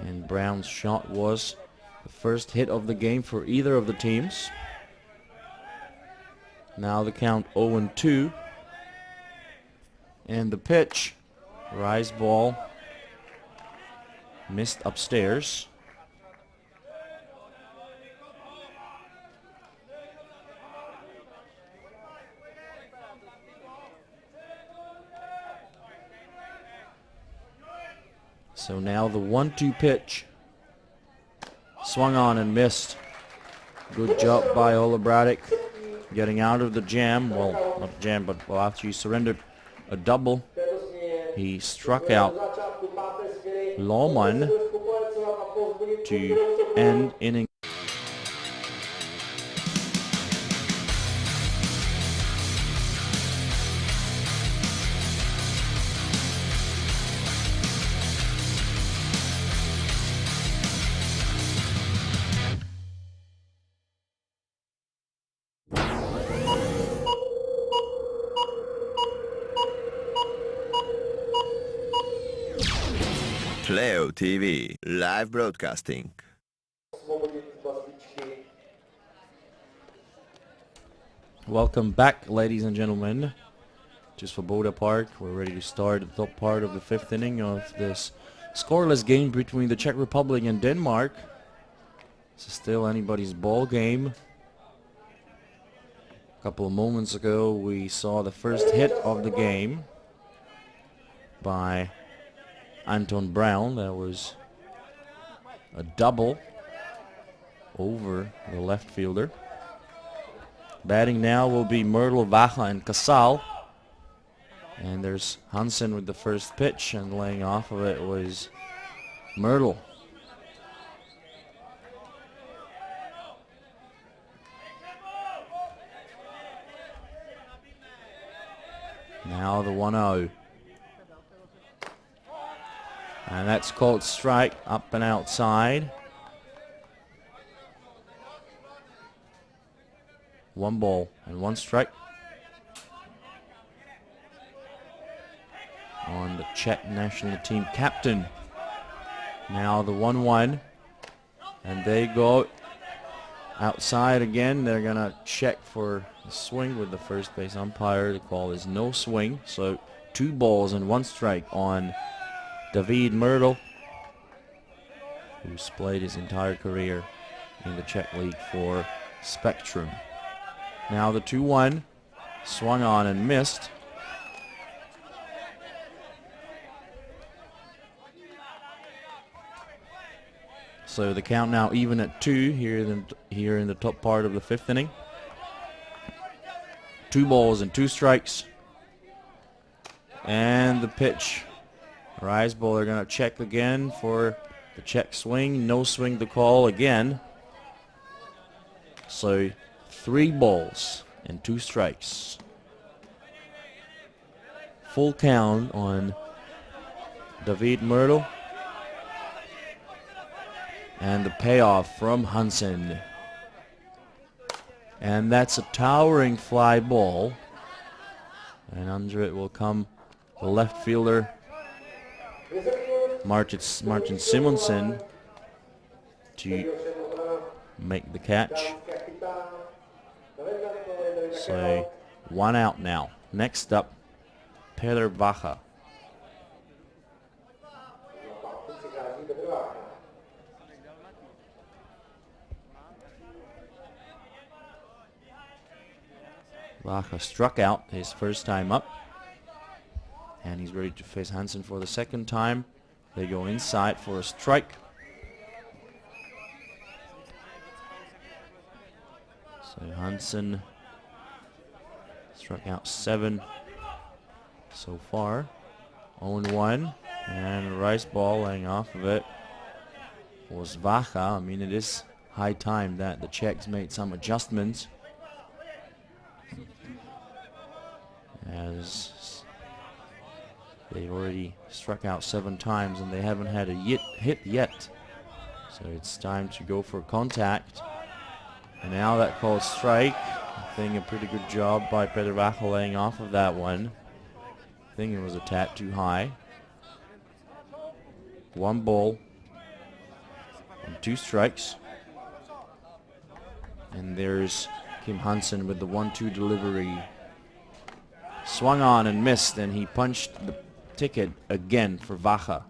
And Brown's shot was the first hit of the game for either of the teams. Now the count 0-2. And the pitch, rise ball, missed upstairs. So now the 1-2 pitch, swung on and missed. Good job by Ola Braddock getting out of the jam. Well, not jam, but after he surrendered a double, he struck out Lohmann to end inning. Playo.tv live broadcasting. Welcome back, ladies and gentlemen, to Svoboda Park. We're ready to start the top part of the fifth inning of this scoreless game between the Czech Republic and Denmark. This is still anybody's ball game. A couple of moments ago we saw the first hit of the game by Anton Brown. That was a double over the left fielder. Batting now will be Myrtle, Vacha, and Casal. And there's Hansen with the first pitch, and laying off of it was Myrtle. Now the 1-0. And that's called strike, up and outside. 1 ball and 1 strike on the Czech national team captain. Now the 1-1, and they go outside again. They're gonna check for a swing with the first base umpire. The call is no swing, so 2 balls and 1 strike on David Myrtle, who's played his entire career in the Czech League for Spectrum. Now the 2-1, swung on and missed. So the count now even at 2 here in the top part of the fifth inning. 2 balls and 2 strikes. And the pitch. Rise ball, they're going to check again for the check swing. No swing to call again. So 3 balls and 2 strikes. Full count on David Myrtle. And the payoff from Hansen. And that's a towering fly ball. And under it will come the left fielder, Martin Simonsen, to make the catch. So 1 out now. Next up, Petr Vacha. Vacha struck out his first time up, and he's ready to face Hansen for the second time. They go inside for a strike. So Hansen struck out 7 so far. 0-1, and a rice ball laying off of it was Vacha. I mean, it is high time that the Czechs made some adjustments, as They've already struck out 7 times and they haven't had a hit yet. So it's time to go for contact. And now that called strike. I think a pretty good job by Petr Vácha laying off of that one. I think it was a tad too high. 1 ball and 2 strikes. And there's Kim Hansen with the 1-2 delivery. Swung on and missed, and he punched the ticket again for Vácha.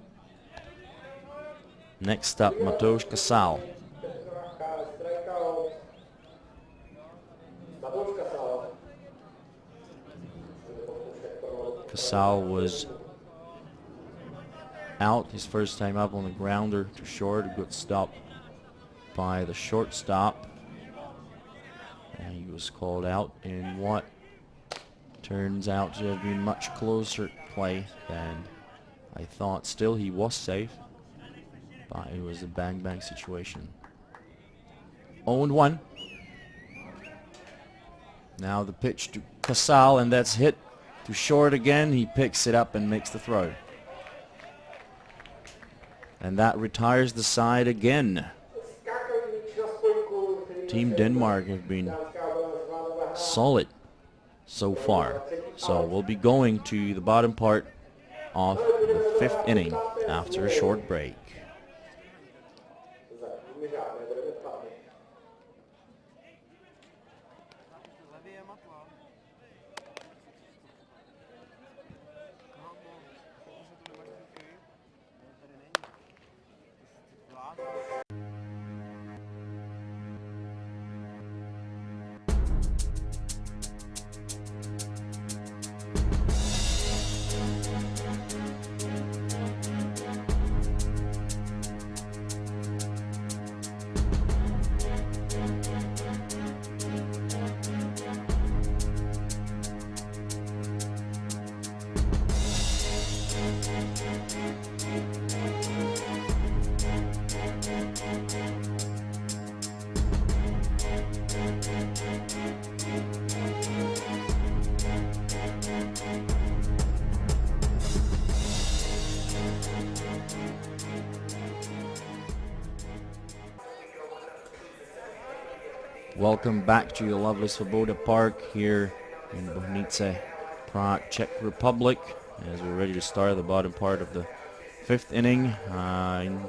Next up, Matouš Kasal. Kasal was out his first time up on the grounder to short. A good stop by the shortstop. And he was called out in what turns out to have been much closer play than I thought. Still, he was safe, but it was a bang-bang situation. 0-1. Now the pitch to Kasal, and that's hit to short again. He picks it up and makes the throw. And that retires the side again. Team Denmark have been solid so far. So we'll be going to the bottom part of the 5th inning after a short break. Welcome back to the lovely Svoboda Park here in Bohnice, Prague, Czech Republic, as we're ready to start the bottom part of the 5th inning. In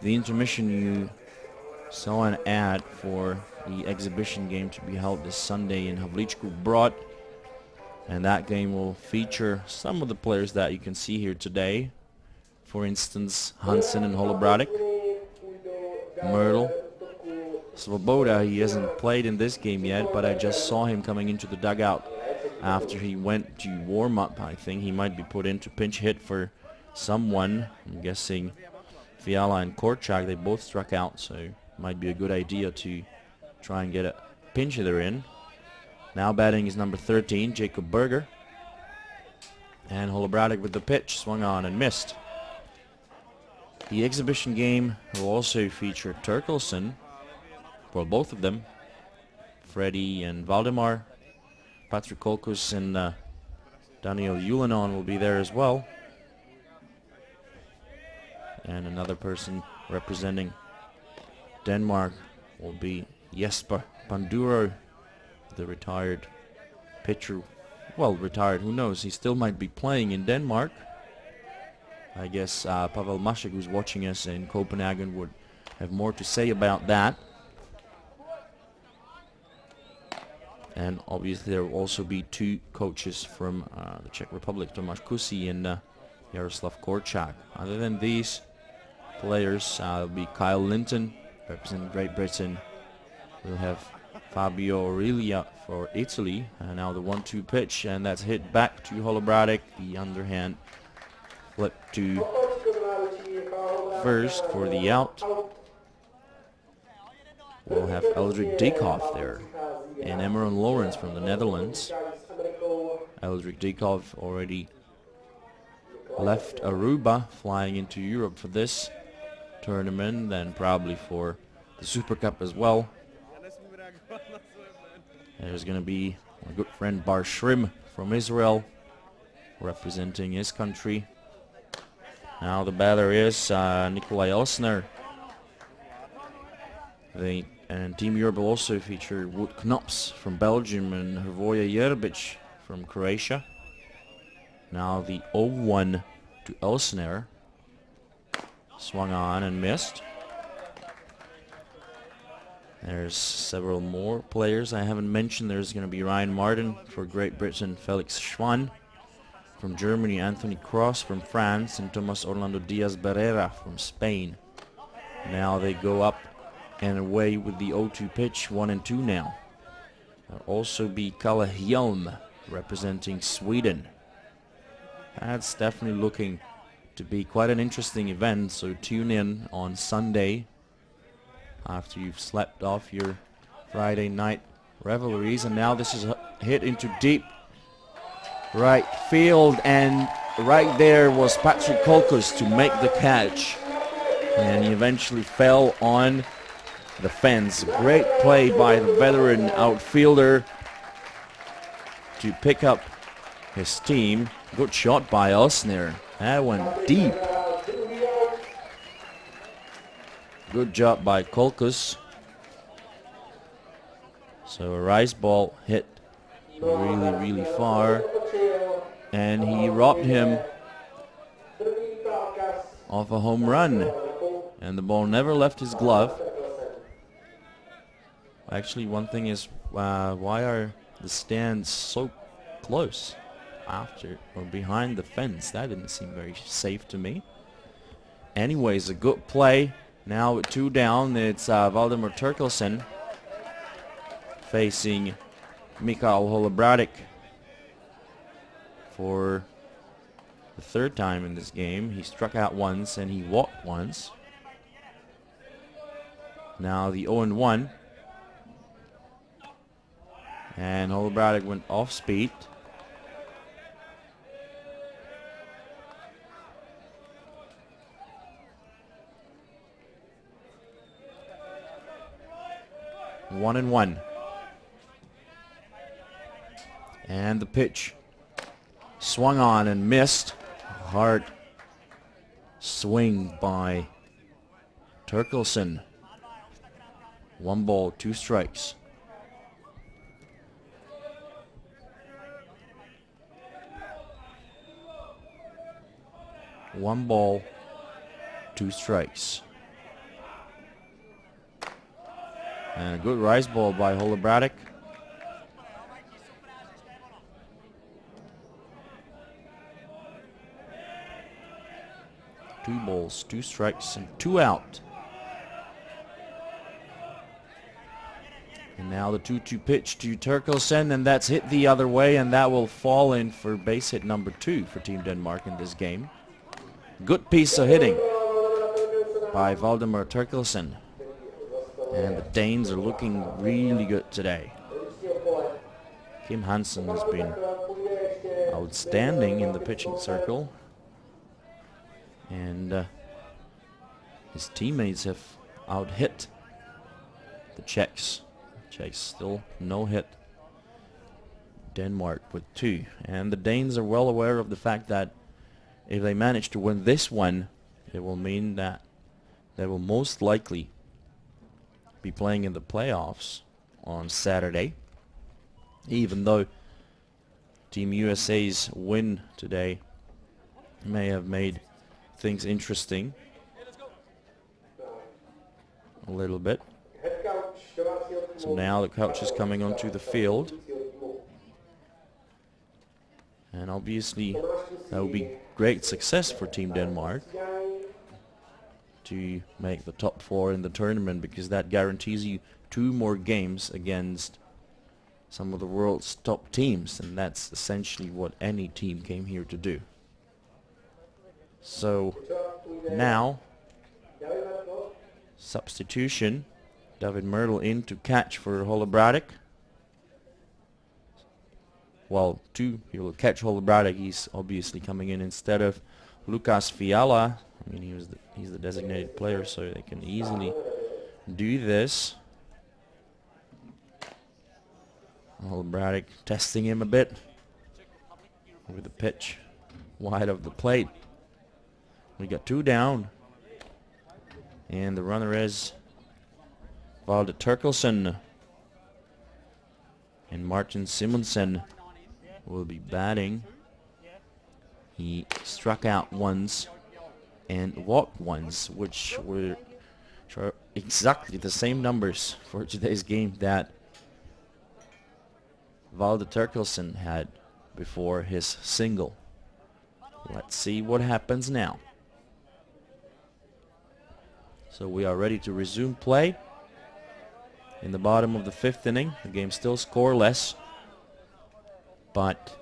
the intermission, you saw an ad for the exhibition game to be held this Sunday in Havlíčkův Brod, and that game will feature some of the players that you can see here today. For instance, Hansen and Holobrádek, Myrtle, Svoboda. He hasn't played in this game yet, but I just saw him coming into the dugout after he went to warm up. I think he might be put in to pinch hit for someone. I'm guessing Fiala and Korczak, they both struck out, so it might be a good idea to try and get a pinch hitter in. Now batting is number 13, Jacob Berger. And Holobrádek with the pitch, swung on and missed. The exhibition game will also feature Terkelson. Well, both of them, Freddie and Valdemar, Patrick Kolkus and Daniel Julianon will be there as well. And another person representing Denmark will be Jesper Panduro, the retired pitcher. Well, retired, who knows? He still might be playing in Denmark. I guess Pavel Mašek, who's watching us in Copenhagen, would have more to say about that. And obviously there will also be 2 coaches from the Czech Republic, Tomáš Kusí and Jaroslav Korczak. Other than these players, will be Kyle Linton representing Great Britain. We'll have Fabio Aurelia for Italy. And now the 1-2 pitch, and that's hit back to Holobrádek. The underhand flip to first for the out. We'll have Eldrik Dikov there. And Emmeron Lawrence from the Netherlands. Eldrik Dikov already left Aruba, flying into Europe for this tournament, then probably for the Super Cup as well. There's going to be my good friend Bar Shrim from Israel. representing his country. Now the batter is Nikolai Elsner. And Team Europe will also feature Wout Knops from Belgium and Hrvoje Jerbic from Croatia. Now the 0-1 to Elsner. Swung on and missed. There's several more players I haven't mentioned. There's going to be Ryan Martin for Great Britain, Felix Schwann from Germany, Anthony Cross from France, and Tomas Orlando Diaz Barrera from Spain. Now they go up and away with the 0-2 pitch, 1-2 now. There'll also be Kalle Hjelm representing Sweden. That's definitely looking to be quite an interesting event, so tune in on Sunday after you've slept off your Friday night revelries. And now this is hit into deep right field, and right there was Patrick Kolkus to make the catch, and he eventually fell on the fence. Great play by the veteran outfielder to pick up his team. Good shot by Elsner. That went deep. Good job by Kolkus. So a rise ball hit really far, and he robbed him of a home run, and the ball never left his glove. Actually, one thing is, why are the stands so close after or behind the fence? That didn't seem very safe to me. Anyways, a good play. Now with 2 down, it's Valdemar Terkelsen facing Mikael Holobradic for the 3rd time in this game. He struck out once and he walked once. Now the 0-1. And Holobradic went off speed. One and one. And the pitch swung on and missed. Hard swing by Terkelsen. 1 ball, 2 strikes. One ball, 2 strikes. And a good rise ball by Holobradic. Two balls, 2 strikes, and 2 out. And now the 2-2 pitch to Terkelsen, and that's hit the other way, and that will fall in for base hit number 2 for Team Denmark in this game. Good piece of hitting by Valdemar Terkelsen. And the Danes are looking really good today. Kim Hansen has been outstanding in the pitching circle. And his teammates have out-hit the Czechs. Czechs still no hit Denmark with 2. And the Danes are well aware of the fact that if they manage to win this one, it will mean that they will most likely be playing in the playoffs on Saturday. Even though Team USA's win today may have made things interesting a little bit. So now the coach is coming onto the field, and obviously that will be great success for Team Denmark to make the top 4 in the tournament, because that guarantees you 2 more games against some of the world's top teams, and that's essentially what any team came here to do. So now substitution, David Myrtle in to catch for Holobradic. Well, he will catch Holobradic. He's obviously coming in instead of Lucas Fiala. I mean, he's the designated player, so they can easily do this. Holobradic testing him a bit with the pitch. wide of the plate. We got 2 down. And the runner is Valde Terkelsen. And Martin Simonsen will be batting. He struck out once and walked once, which were exactly the same numbers for today's game that Valde Terkelsen had before his single. Let's see what happens now. So we are ready to resume play. In the bottom of the 5th inning, the game still scoreless, but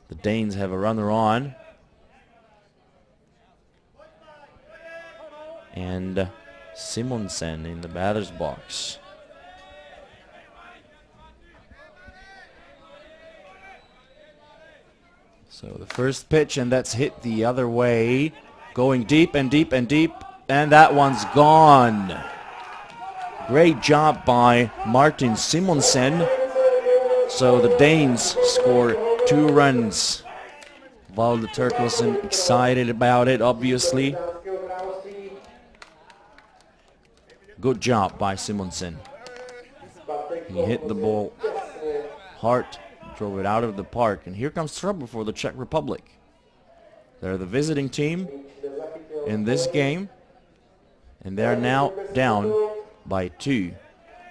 the Danes have a runner on. And Simonsen in the batter's box. So the first pitch, and that's hit the other way, going deep and deep and deep, and that one's gone. Great job by Martin Simonsen. So the Danes score 2 runs. Valde Terkelsen excited about it, obviously. Good job by Simonsen. He hit the ball hard, drove it out of the park, and here comes trouble for the Czech Republic. They're the visiting team in this game, and they're now down by 2,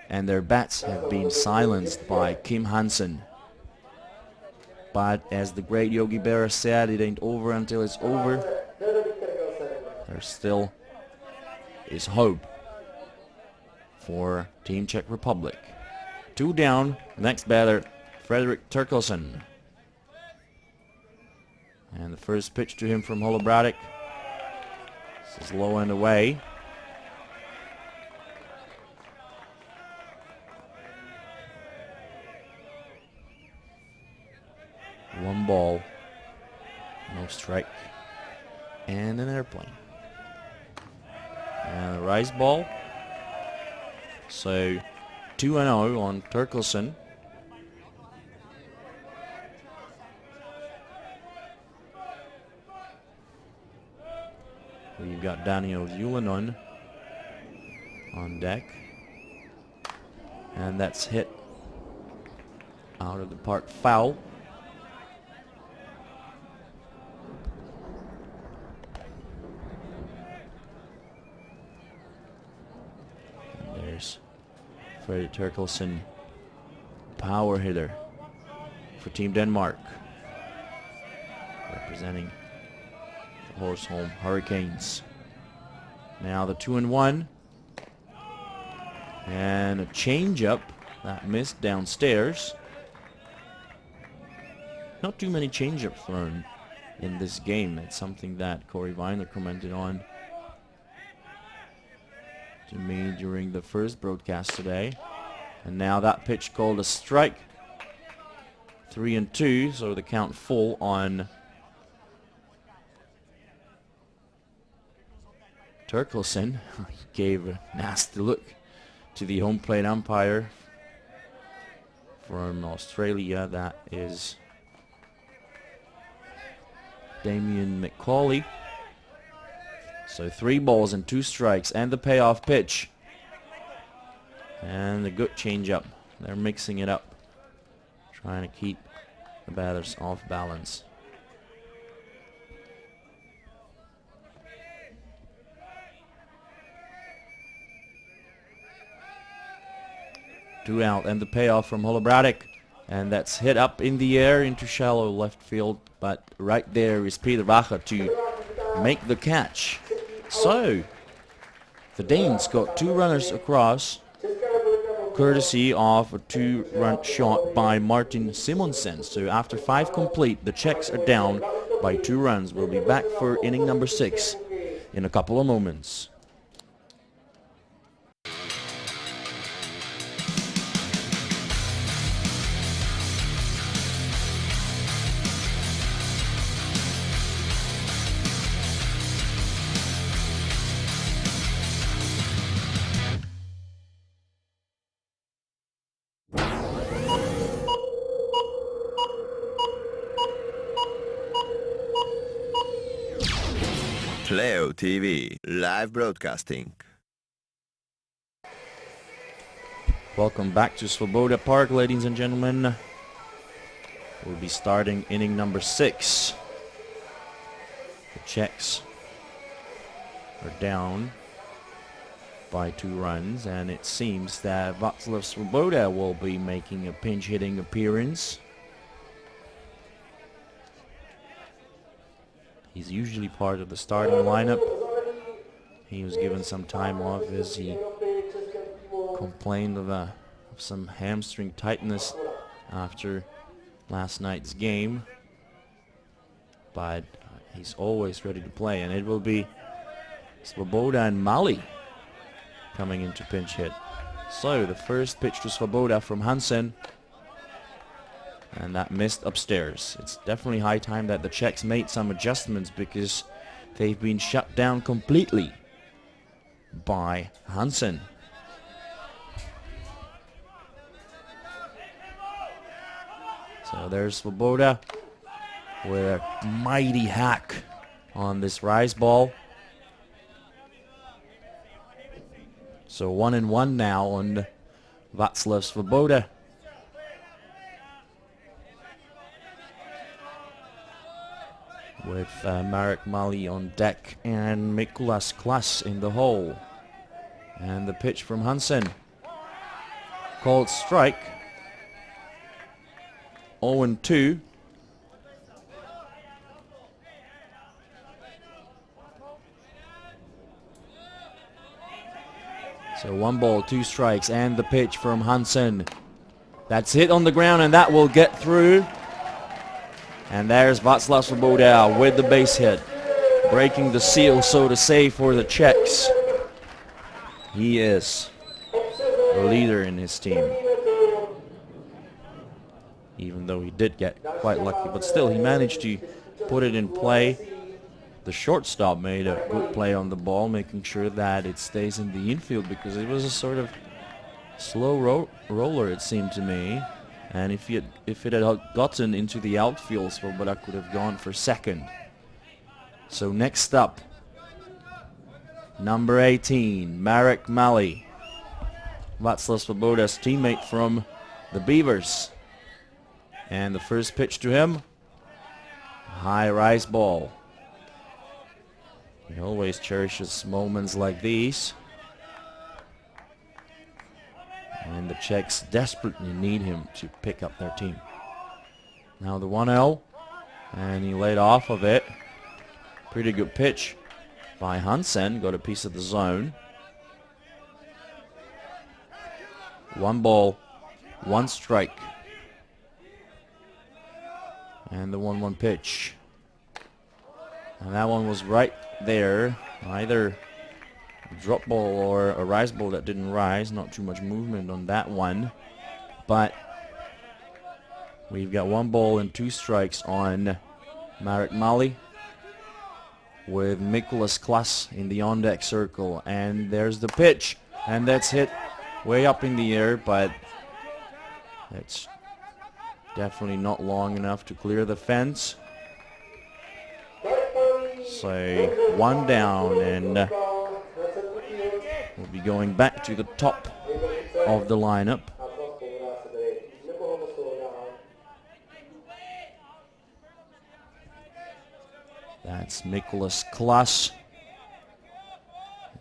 and their bats have been silenced by Kim Hansen. But as the great Yogi Berra said, it ain't over until it's over. There still is hope for Team Czech Republic. 2 down, next batter, Fredrik Terkelsen. And the first pitch to him from Holobratic. This is low and away. One ball, no strike, and an airplane. And a rise ball. So 2-0 on Terkelsen. We've got Daniel Julinon on deck. And that's hit out of the park, foul. Fredrik Terkelsen, power hitter for Team Denmark, representing the Horsholm Hurricanes. Now the 2-1, and a changeup that missed downstairs. Not too many changeups thrown in this game. It's something that Corey Weiner commented on to me during the first broadcast today. And now that pitch called a strike. 3-2, so the count full on Terkelsen. He gave a nasty look to the home plate umpire from Australia. That is Damien McCauley. So 3 balls and 2 strikes, and the payoff pitch. And the good changeup. They're mixing it up, trying to keep the batters off balance. Two out, and the payoff from Holobratic. And that's hit up in the air into shallow left field. But right there is Peter Wacher to make the catch. So, the Danes got 2 runners across, courtesy of a 2-run shot by Martin Simonsen. So after 5 complete, the Czechs are down by 2 runs. We'll be back for inning number 6 in a couple of moments. Playo.tv, live broadcasting. Welcome back to Svoboda Park, ladies and gentlemen. We'll be starting inning number 6. The Czechs are down by 2 runs, and it seems that Václav Svoboda will be making a pinch hitting appearance. He's usually part of the starting lineup. He was given some time off as he complained of some hamstring tightness after last night's game, but he's always ready to play, and it will be Svoboda and Mali coming into pinch hit. So the first pitch to Svoboda from Hansen, and that missed upstairs. It's definitely high time that the Czechs made some adjustments, because they've been shut down completely by Hansen. So there's Svoboda with a mighty hack on this rise ball. So 1-1 now on Václav Svoboda. With Marek Mali on deck and Mikuláš Klas in the hole. And the pitch from Hansen. Called strike. 0-2. So 1 ball, 2 strikes, and the pitch from Hansen. That's hit on the ground, and that will get through. And there's Václav Svoboda with the base hit, breaking the seal, so to say, for the Czechs. He is the leader in his team, even though he did get quite lucky, but still he managed to put it in play. The shortstop made a good play on the ball, making sure that it stays in the infield, because it was a sort of slow roller, it seemed to me. And if it had gotten into the outfield, Svoboda could have gone for second. So next up, number 18, Marek Mali, Václav Svoboda's teammate from the Beavers. And the first pitch to him, high rise ball. He always cherishes moments like these. And the Czechs desperately need him to pick up their team. Now the 1-0, and he laid off of it. Pretty good pitch by Hansen, got a piece of the zone. 1 ball, 1 strike. And the 1-1 pitch. And that one was right there. Either a drop ball or a rise ball that didn't rise. Not too much movement on that one. But we've got 1 ball and 2 strikes on Marek Mali, with Mikuláš Klas in the on-deck circle. And there's the pitch. And that's hit way up in the air, but it's definitely not long enough to clear the fence. So 1 down, and we'll be going back to the top of the lineup. That's Mikuláš Klas.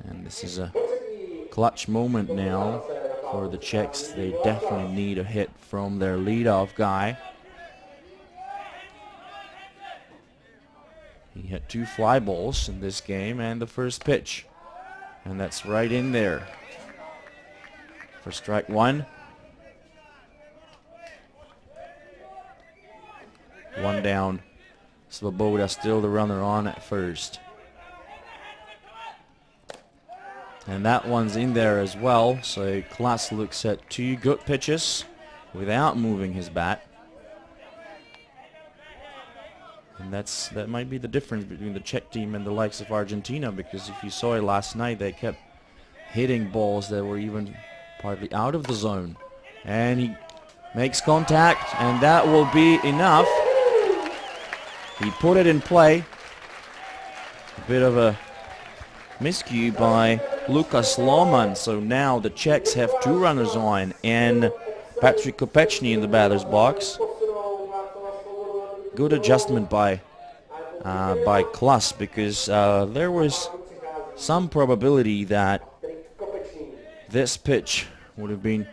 And this is a clutch moment now for the Czechs. They definitely need a hit from their leadoff guy. He hit 2 fly balls in this game, and the first pitch. And that's right in there for strike 1. 1 down. Svoboda still the runner on at first. And that one's in there as well. So Klas looks at 2 good pitches without moving his bat. And that might be the difference between the Czech team and the likes of Argentina, because if you saw it last night, they kept hitting balls that were even partly out of the zone. And he makes contact, and that will be enough. He put it in play. bit of a miscue by Lukas Lohman. So now the Czechs have 2 runners on and Patrick Kopečný in the batter's box. Good adjustment by Klas, because there was some probability that this pitch would have been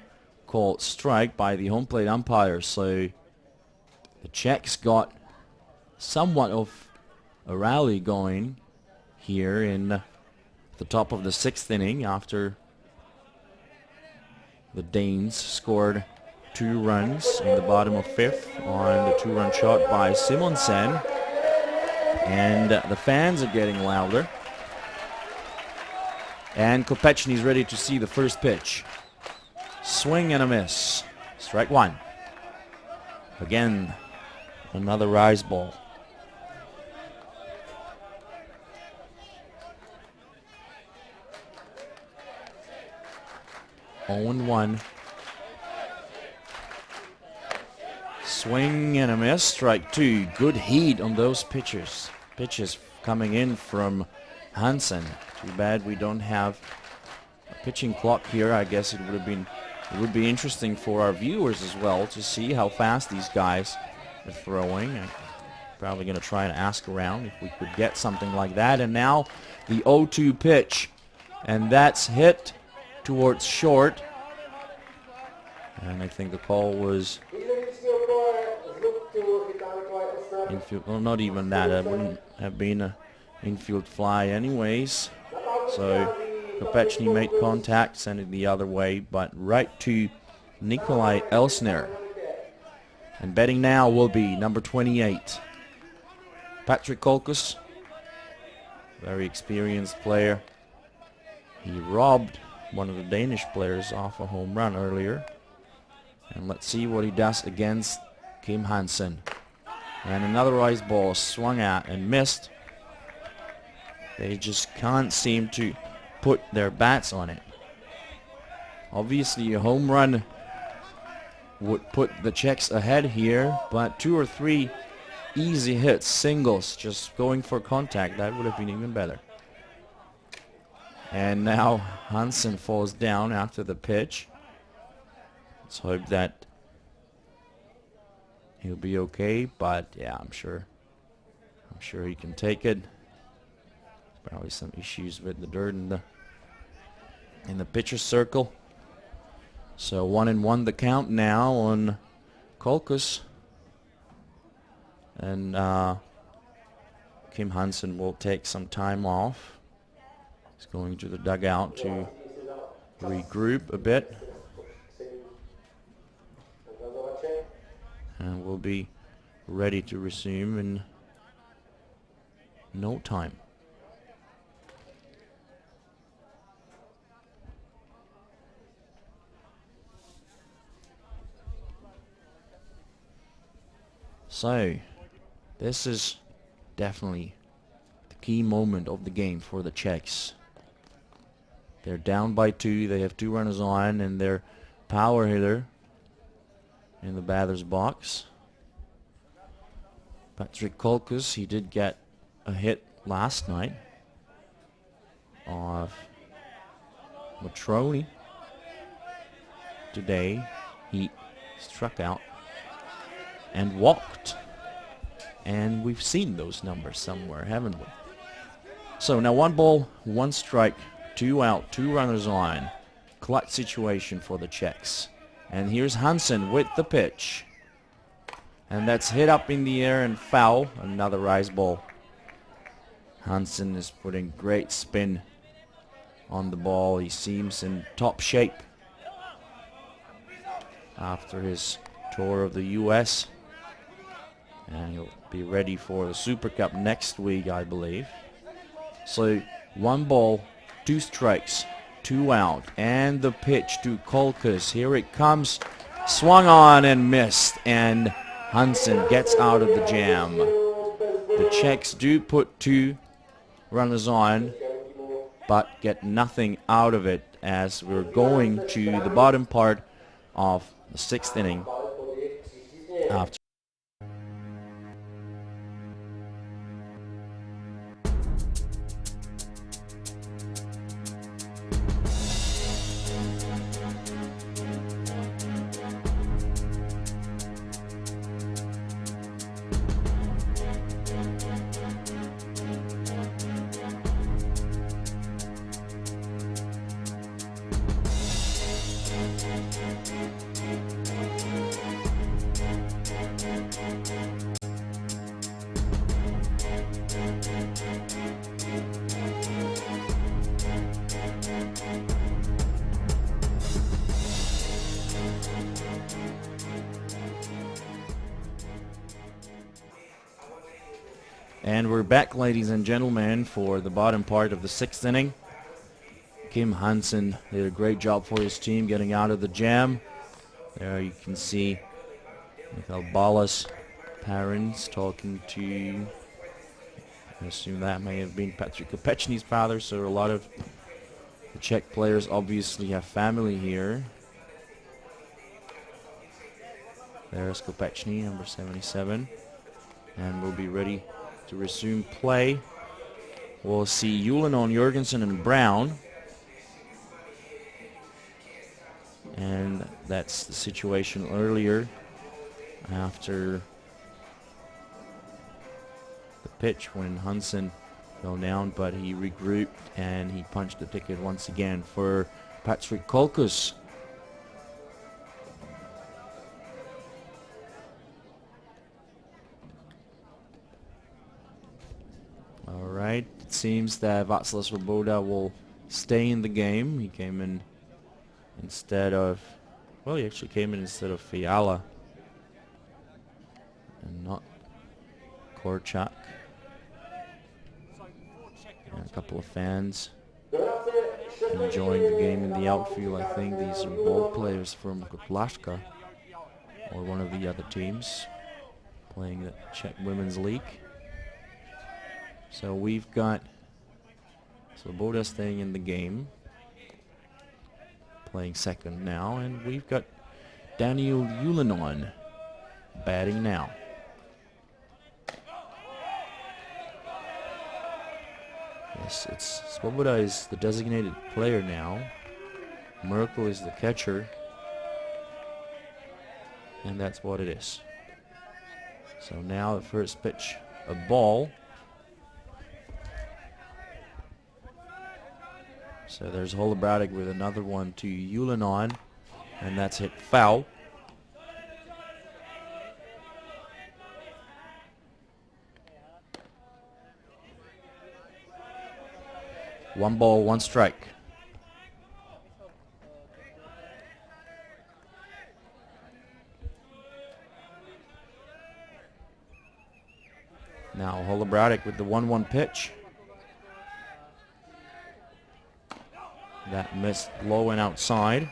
called strike by the home plate umpire. So the Czechs got somewhat of a rally going here in the top of the 6th inning after the Danes scored 2 runs in the bottom of 5th on the 2-run shot by Simonsen. And the fans are getting louder. And Kopečny's ready to see the first pitch. Swing and a miss. Strike 1. Again, another rise ball. Owen 1. Swing and a miss. Strike 2. Good heat on those pitches. Pitches coming in from Hansen. Too bad we don't have a pitching clock here. I guess it would be interesting for our viewers as well to see how fast these guys are throwing. I'm probably going to try and ask around if we could get something like that. And now the 0-2 pitch, and that's hit towards short. And I think the call was infield. Well, not even that. That wouldn't have been an infield fly anyways. So Kopečný made contact, sent it the other way, but right to Nikolai Elsner. And betting now will be number 28, Patrick Kolkus, very experienced player. He robbed one of the Danish players off a home run earlier. And let's see what he does against Kim Hansen. And another rise ball swung at and missed. They just can't seem to put their bats on it. Obviously a home run would put the Czechs ahead here, but 2 or 3 easy hits, singles, just going for contact, that would have been even better. And now Hansen falls down after the pitch. Let's hope that he'll be okay, but yeah, I'm sure he can take it. Probably some issues with the dirt in the pitcher's circle. So 1-1 the count now on Kolkus. And Kim Hansen will take some time off. He's going to the dugout to regroup a bit. And we'll be ready to resume in no time. So, this is definitely the key moment of the game for the Czechs. They're down by 2, they have 2 runners on, and their power hitter in the batter's box, Patrick Kolkus, he did get a hit last night of Matroni. Today, he struck out and walked. And we've seen those numbers somewhere, haven't we? So now 1 ball, 1 strike, 2 out, 2 runners on. Clutch situation for the Czechs. And here's Hansen with the pitch. And that's hit up in the air and foul. Another rise ball. Hansen is putting great spin on the ball. He seems in top shape after his tour of the US. And he'll be ready for the Super Cup next week, I believe. So 1 ball, 2 strikes, 2 out. And the pitch to Kolkus. Here it comes. Swung on and missed. And Hansen gets out of the jam. The Czechs do put 2 runners on, but get nothing out of it as we're going to the bottom part of the 6th inning after. And we're back, ladies and gentlemen, for the bottom part of the 6th inning. Kim Hansen did a great job for his team getting out of the jam. There you can see Michael Balas' parents talking to, I assume that may have been Patrick Kopechny's father, so a lot of the Czech players obviously have family here. There's Kopechny, number 77, and we'll be ready to resume play. We'll see Julian, Jorgensen, and Brown. And that's the situation earlier after the pitch when Hansen fell down, but he regrouped and he punched the ticket once again for Patrick Kolkus. Alright, it seems that Václav Svoboda will stay in the game. He came in instead of, well, he actually came in instead of Fiala and not Korczak. And a couple of fans enjoying the game in the outfield. I think these are ball players from Kotlashka or one of the other teams playing the Czech Women's League. So we've got Svoboda staying in the game, playing second now, and we've got Daniel Julian batting now. Yes, it's Svoboda is the designated player now. Merkel is the catcher, and that's what it is. So now the first pitch, a ball. So there's Holobradic with another one to Julian, and that's hit foul. One ball, one strike. Now Holobradic with the 1-1 pitch. That missed low and outside.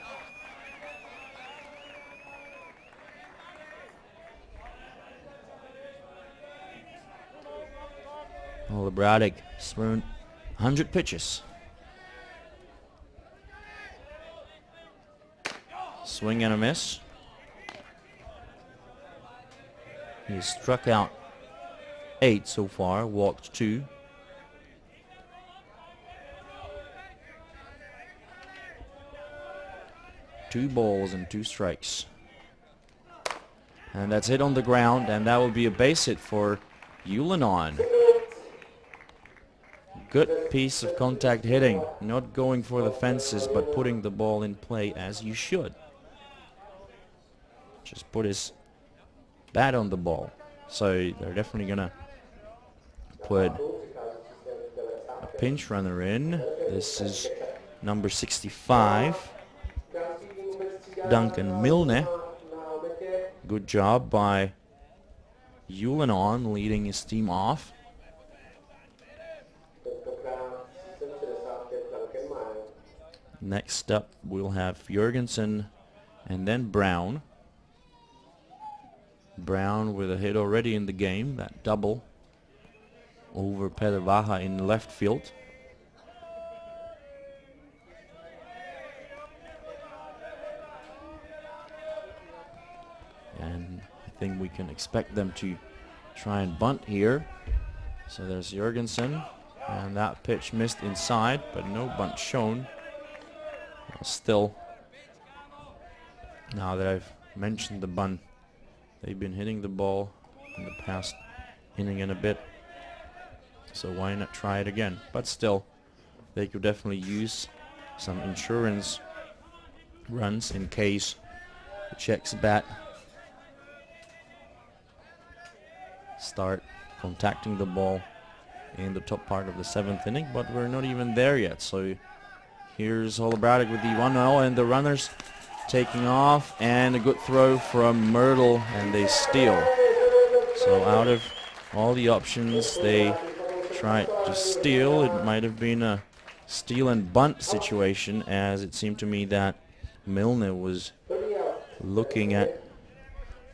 Holobradic thrown 100 pitches. Swing and a miss. He's struck out 8 so far, walked 2. Two balls and 2 strikes. And that's hit on the ground, and that will be a base hit for Julian. Good piece of contact hitting. Not going for the fences, but putting the ball in play as you should. Just put his bat on the ball. So they're definitely going to put a pinch runner in. This is number 65. Duncan Milne. Good job by Julian leading his team off. Next up we'll have Jorgensen and then Brown. Brown with a hit already in the game, that double over Peder Vaha in left field. And I think we can expect them to try and bunt here. So there's Jorgensen, and that pitch missed inside, but no bunt shown. Still, now that I've mentioned the bunt, they've been hitting the ball in the past inning and a bit, so why not try it again? But still, they could definitely use some insurance runs in case the Czechs bat start contacting the ball in the top part of the 7th inning, but we're not even there yet. So here's Holobradic with the 1-0, and the runners taking off, and a good throw from Myrtle, and they steal. So out of all the options. They tried to steal. It might have been a steal and bunt situation, as it seemed to me that Milne was looking at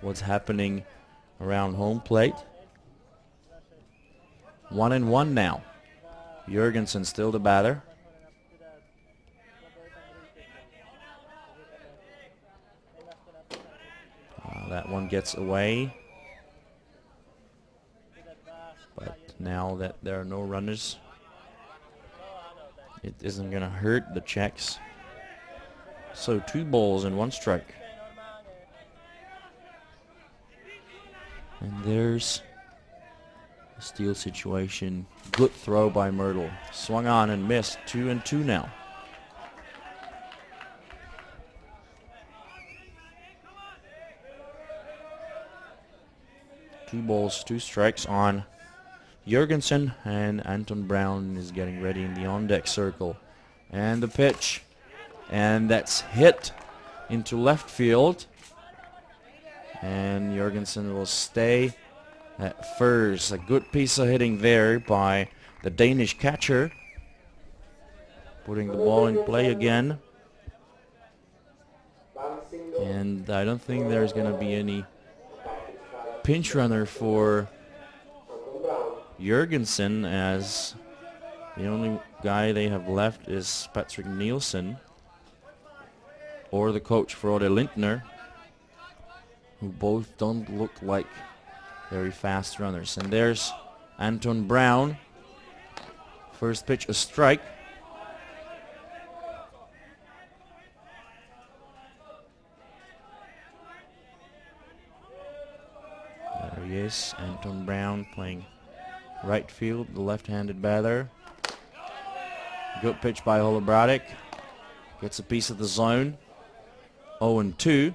what's happening around home plate. 1-1 now. Jurgensen still the batter. That one gets away. But now that there are no runners, it isn't going to hurt the Czechs. So 2 balls and 1 strike. And there's a steal situation. Good throw by Myrtle. Swung on and missed. 2-2 now. Two balls, 2 strikes on Jurgensen, and Anton Brown is getting ready in the on-deck circle. And the pitch, and that's hit into left field. And Jurgensen will stay at first. A good piece of hitting there by the Danish catcher, putting the ball in play again. And I don't think there's going to be any pinch runner for Jurgensen, as the only guy they have left is Patrick Nielsen, or the coach Frode Lindner, who both don't look like very fast runners. And there's Anton Brown. First pitch, a strike. There he is, Anton Brown playing right field, the left-handed batter. Good pitch by Holobratic. Gets a piece of the zone. 0-2.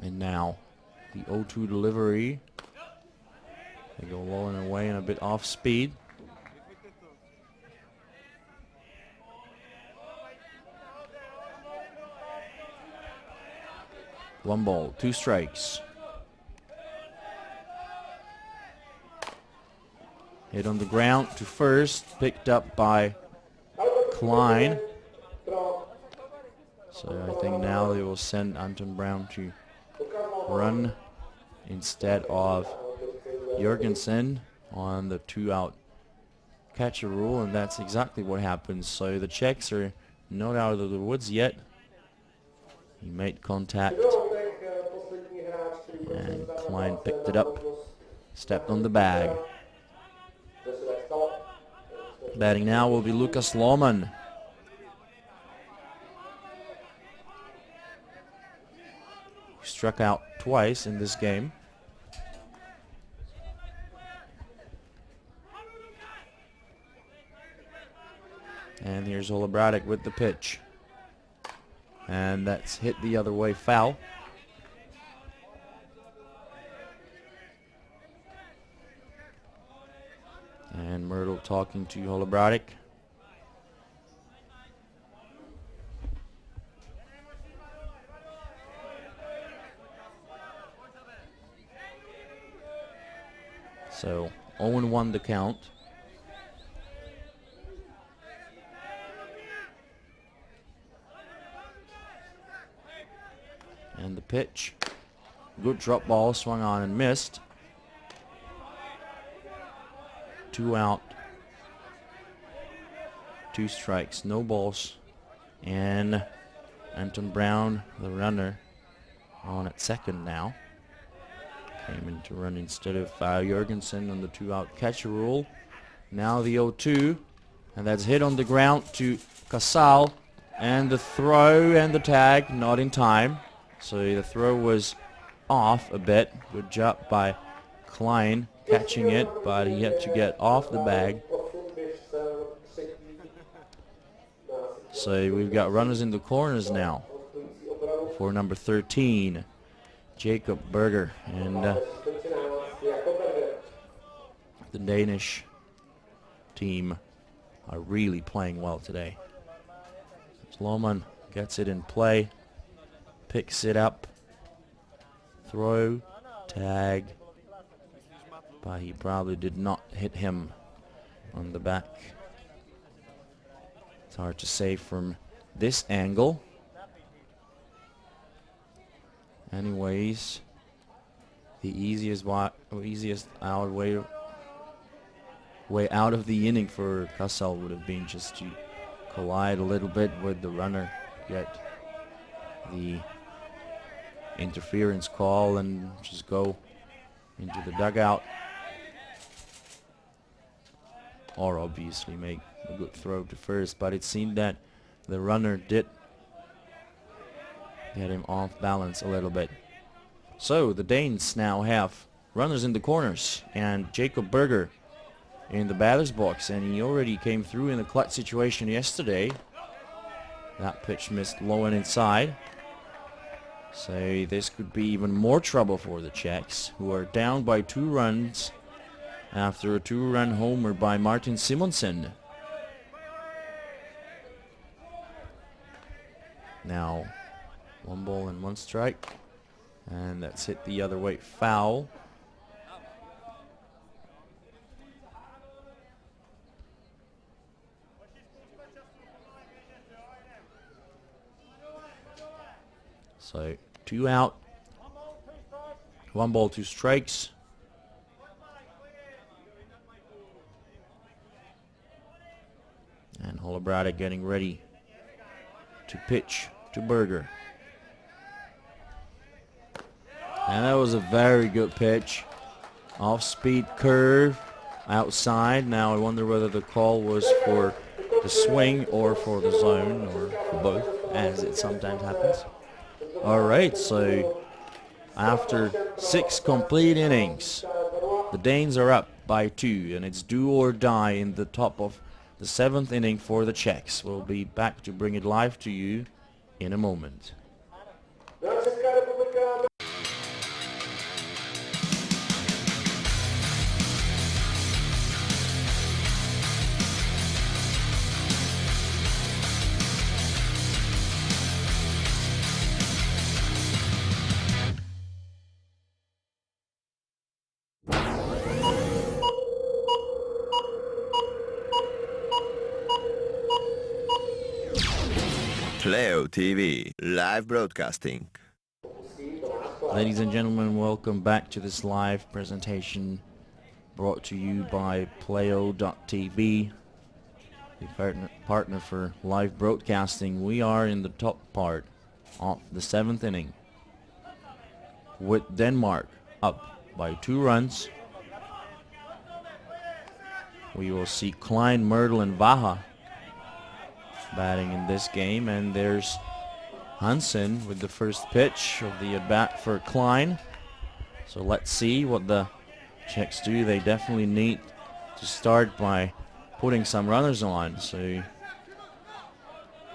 And now the 0-2 delivery. They go low and away and a bit off speed. One ball, 2 strikes. Hit on the ground to first, picked up by Klein. So I think now they will send Anton Brown to run instead of Jurgensen on the 2-out catcher rule, and that's exactly what happens. So the Czechs are not out of the woods yet. He made contact, and Klein picked it up, stepped on the bag. Batting now will be Lukas Lohman. Who struck out twice in this game. And here's Holobratic with the pitch. And that's hit the other way, foul. And Myrtle talking to Holobratic. So 0-1 the count. And the pitch. Good drop ball, swung on and missed. 2 out. 2 strikes, no balls. And Anton Brown, the runner, on at second now. Came in to run instead of Jurgensen on the 2-out catcher rule. Now the 0-2. And that's hit on the ground to Casal. And the throw and the tag, not in time. So the throw was off a bit. Good job by Klein catching it, but he had to get off the bag. So we've got runners in the corners now for number 13, Jacob Berger. And the Danish team are really playing well today. Sloman gets it in play, picks it up, throw, tag, but he probably did not hit him on the back. It's hard to say from this angle. Anyways, the easiest way out of the inning for Kassel would have been just to collide a little bit with the runner, get the interference call and just go into the dugout, or obviously make a good throw to first, but it seemed that the runner did get him off balance a little bit. So the Danes now have runners in the corners and Jacob Berger in the batter's box, and he already came through in a clutch situation yesterday. That pitch missed low and inside. So this could be even more trouble for the Czechs, who are down by 2 runs after a 2-run homer by Martin Simonsen. Now 1 ball and 1 strike, and that's hit the other way, foul. So 2 out, 1 ball, 2 strikes. And Holobrada getting ready to pitch to Berger. And that was a very good pitch. Off-speed curve outside. Now I wonder whether the call was for the swing or for the zone, or for both, as it sometimes happens. Alright, so after 6 complete innings, the Danes are up by 2, and it's do or die in the top of the 7th inning for the Czechs. We'll be back to bring it live to you in a moment. Playo.tv, live broadcasting. Ladies and gentlemen, welcome back to this live presentation brought to you by Playo.tv, the partner for live broadcasting. We are in the top part of the 7th inning with Denmark up by 2 runs. We will see Klein, Myrtle, and Vaha batting in this game, and there's Hansen with the first pitch of the at-bat for Klein. So let's see what the Czechs do. They definitely need to start by putting some runners on, so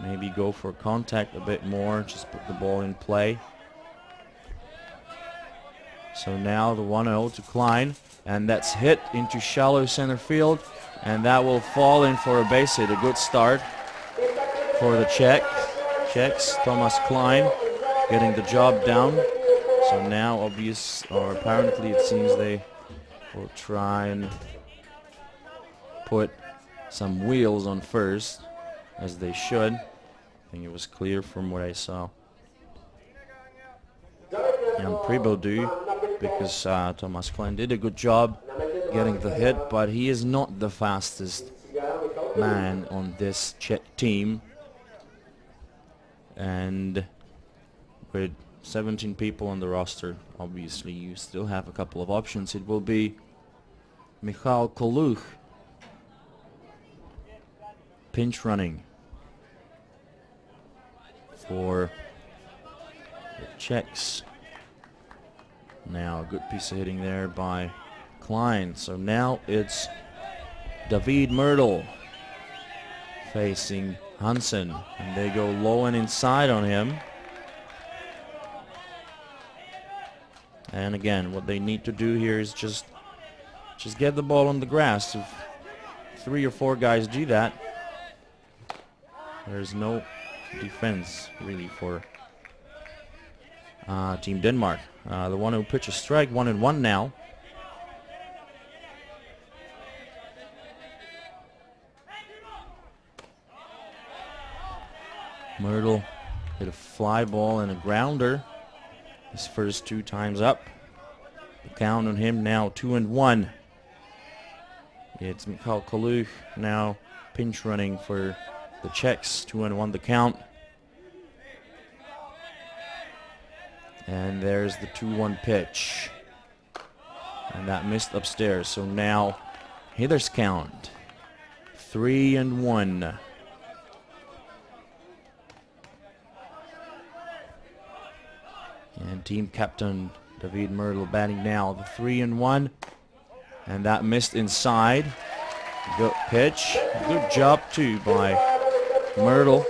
maybe go for contact a bit more, just put the ball in play. So now the 1-0 to Klein, and that's hit into shallow center field, and that will fall in for a base hit. A good start for the Czechs. Thomas Klein getting the job done. So now apparently it seems they will try and put some wheels on first, as they should. I think it was clear from what I saw. And Pribo do, because Thomas Klein did a good job getting the hit, but he is not the fastest man on this Czech team. And with 17 people on the roster, obviously you still have a couple of options. It will be Michal Koluch pinch running for the Czechs. Now a good piece of hitting there by Klein. So now it's David Myrtle facing Hansen, and they go low and inside on him. And again, what they need to do here is just get the ball on the grass. If 3 or 4 guys do that, there's no defense, really, for Team Denmark. The 1-0 pitch is strike, 1-1 now. Myrtle hit a fly ball and a grounder. His first 2 times up. The count on him now 2-1. It's Mikhail Kaluch now pinch running for the Czechs. 2-1 the count. And there's the 2-1 pitch. And that missed upstairs. So now hitters count 3-1. And team captain David Myrtle batting now the 3-1. And that missed inside. Good pitch. Good job too by Myrtle.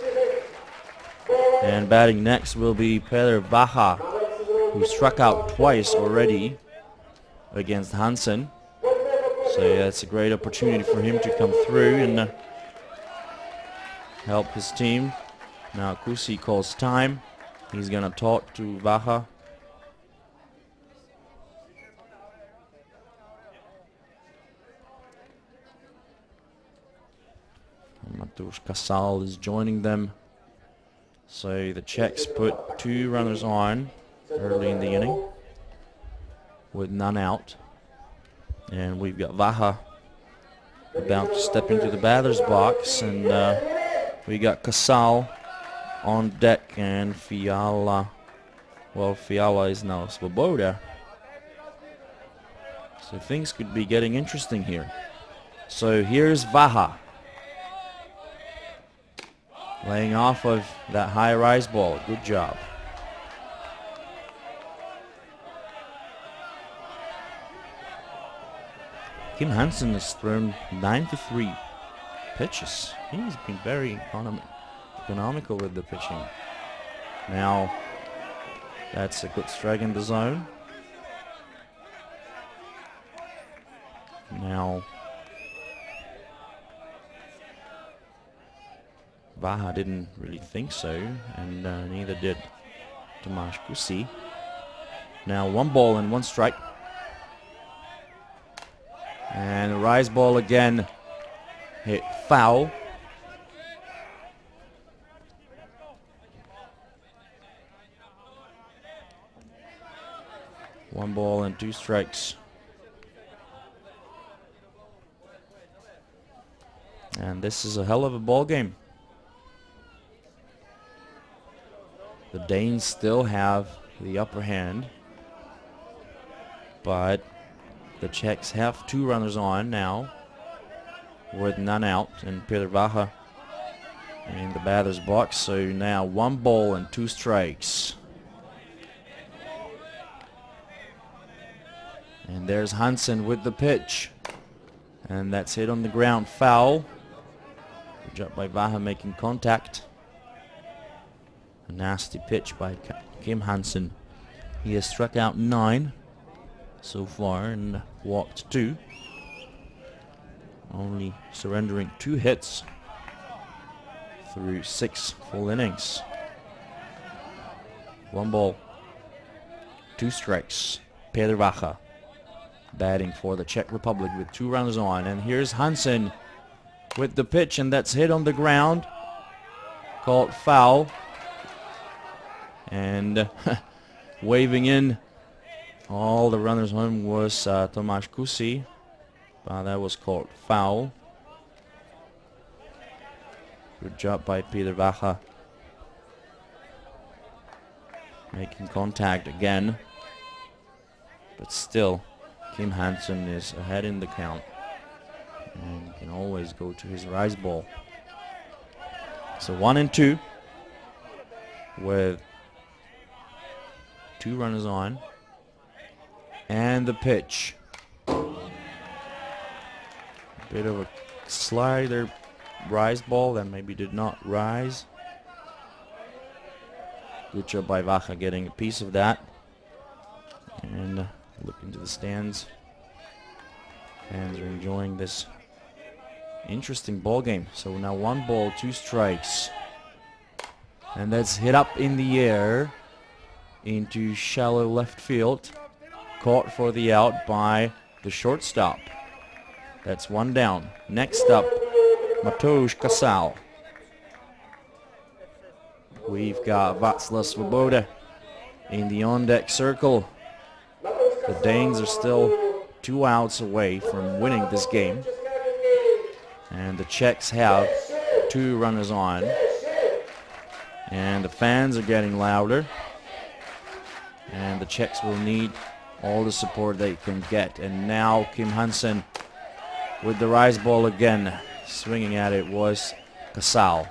And batting next will be Peter Vaha, who struck out twice already against Hansen. So yeah, it's a great opportunity for him to come through and help his team. Now Kusi calls time. He's gonna talk to Vaha. Mateusz Kasal is joining them. So the Czechs put 2 runners on early in the inning with none out. And we've got Vaha about to step into the batter's box, and we got Kasal on deck, and Fiala, well, Fiala is now Svoboda. So things could be getting interesting here. So here's Vaha, laying off of that high rise ball. Good job. Kim Hansen has thrown 93 pitches. He's been very economical with the pitching. Now, that's a good strike in the zone. Now, Vaha didn't really think so, and neither did Tomáš Kusi. Now 1 ball and 1 strike. And a rise ball again hit foul. One ball and 2 strikes. And this is a hell of a ball game. The Danes still have the upper hand, but the Czechs have 2 runners on now with none out, and Peter Vaha in the batter's box. So now 1 ball and 2 strikes. And there's Hansen with the pitch, and that's hit on the ground, foul. Good job by Vaha making contact. A nasty pitch by Kim Hansen. He has struck out 9 so far and walked 2. Only surrendering 2 hits through 6 full innings. 1 ball, 2 strikes. Peter Vaha batting for the Czech Republic with 2 runners on. And here's Hansen with the pitch, and that's hit on the ground. Called foul. And waving in all the runners on was Tomáš Kusi. That was called foul. Good job by Peter Vaha making contact again. But still, Kim Hansen is ahead in the count and can always go to his rise ball. So 1 and 2 with 2 runners on. And the pitch. Bit of a slider rise ball that maybe did not rise. Good job by Vaha getting a piece of that. And look into the stands. Fans are enjoying this interesting ball game. So now 1 ball, 2 strikes. And that's hit up in the air into shallow left field. Caught for the out by the shortstop. That's one down. Next up, Mateusz Kasal. We've got Václav Svoboda in the on-deck circle. The Danes are still 2 outs away from winning this game. And the Czechs have 2 runners on. And the fans are getting louder. And the Czechs will need all the support they can get. And now Kim Hansen with the rise ball again. Swinging at it was Kasal.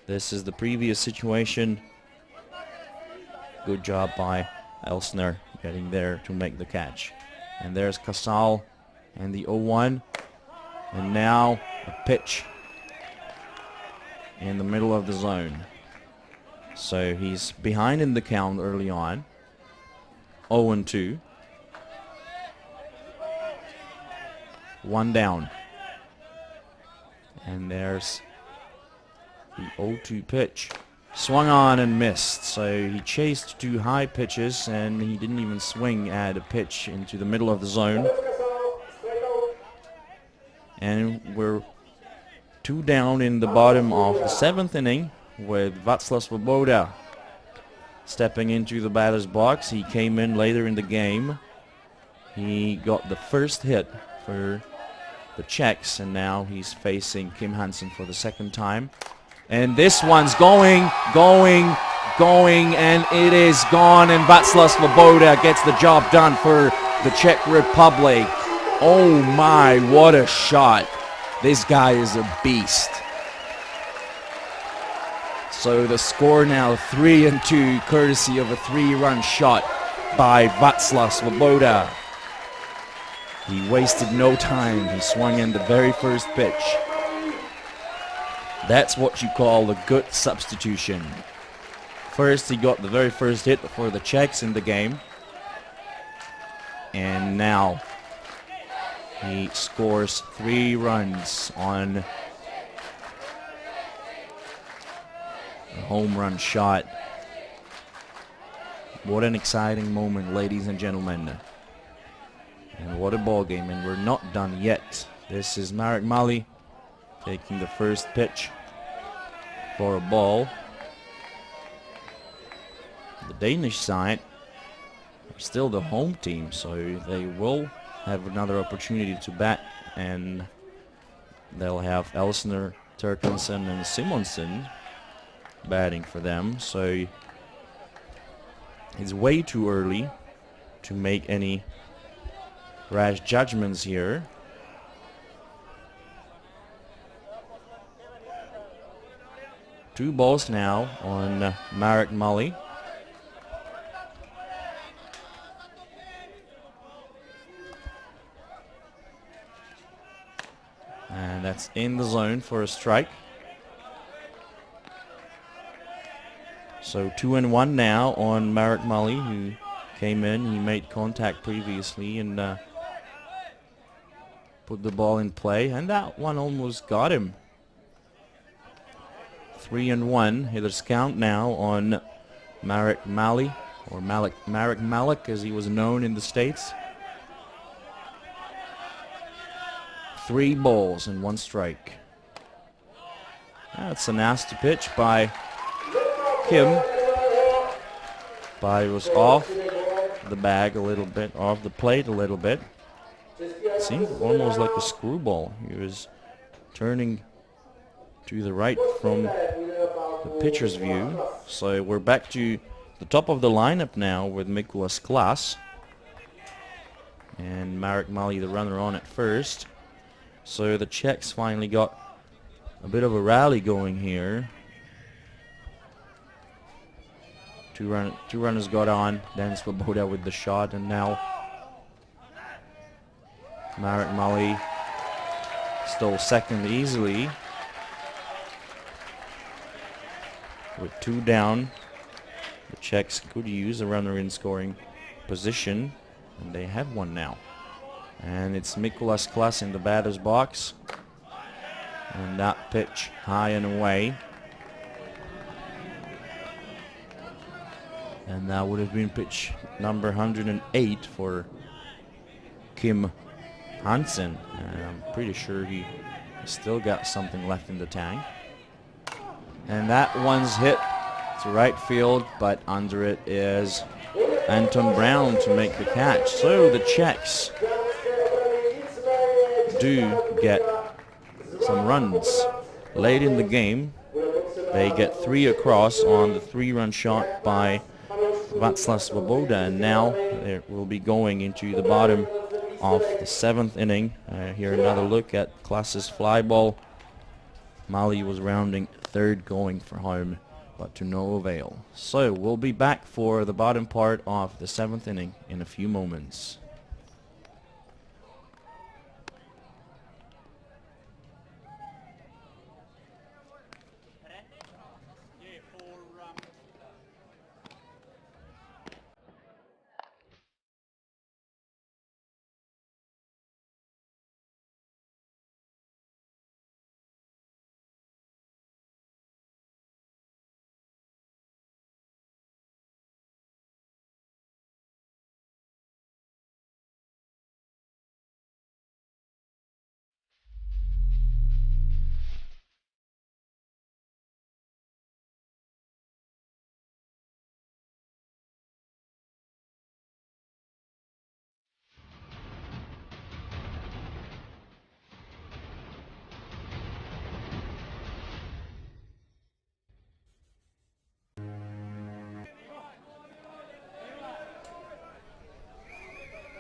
This is the previous situation. Good job by Elsner getting there to make the catch. And there's Kasal and the 0-1. And now a pitch in the middle of the zone. So he's behind in the count early on. 0-2. 1 down. And there's the 0-2 pitch. Swung on and missed. So he chased 2 high pitches and he didn't even swing at a pitch into the middle of the zone. And we're 2 down in the bottom of the 7th inning with Václav Svoboda stepping into the batter's box. He came in later in the game. He got the first hit for the Czechs, and now he's facing Kim Hansen for the 2nd time. And this one's going, and it is gone, and Václav Svoboda gets the job done for the Czech Republic. Oh my, what a shot. This guy is a beast. So the score now 3-2, courtesy of a 3-run shot by Václav Svoboda. He wasted no time. He swung in the very first pitch. That's what you call a good substitution. First, he got the very first hit for the Czechs in the game. And now he scores 3 runs on a home run shot. What an exciting moment, ladies and gentlemen. And what a ball game, and we're not done yet. This is Marek Mali taking the first pitch for a ball. The Danish side are still the home team, so they will have another opportunity to bat, and they'll have Elsner, Turkensen and Simonsen batting for them. So it's way too early to make any rash judgments here. Two balls now on Marek Mali. And that's in the zone for a strike. So 2-1 now on Marek Mali, who came in. He made contact previously and put the ball in play, and that one almost got him. 3-1. Hitters count now on Marek Mali, or Marek Malik as he was known in the States. 3 balls and 1 strike. That's a nasty pitch by Kim. But it was off the bag a little bit, off the plate a little bit. It seemed almost like a screwball. He was turning to the right from the pitcher's view. So we're back to the top of the lineup now with Mikuláš Klas. And Marek Mali, the runner on at first. So the Czechs finally got a bit of a rally going here. Two runners got on, then Svoboda with the shot, and now Marek Mali stole second easily. With 2 down, the Czechs could use a runner in scoring position, and they have one now. And it's Mikuláš Klas in the batter's box. And that pitch high and away. And that would have been pitch number 108 for Kim Hansen. And I'm pretty sure he still got something left in the tank. And that one's hit to right field, but under it is Anton Brown to make the catch. So the Czechs do get some runs late in the game. They get 3 across on the 3-run shot by Václav Svoboda, and now they will be going into the bottom of the 7th inning. Here another look at Klass's fly ball. Mali was rounding third, going for home, but to no avail. So we'll be back for the bottom part of the 7th inning in a few moments.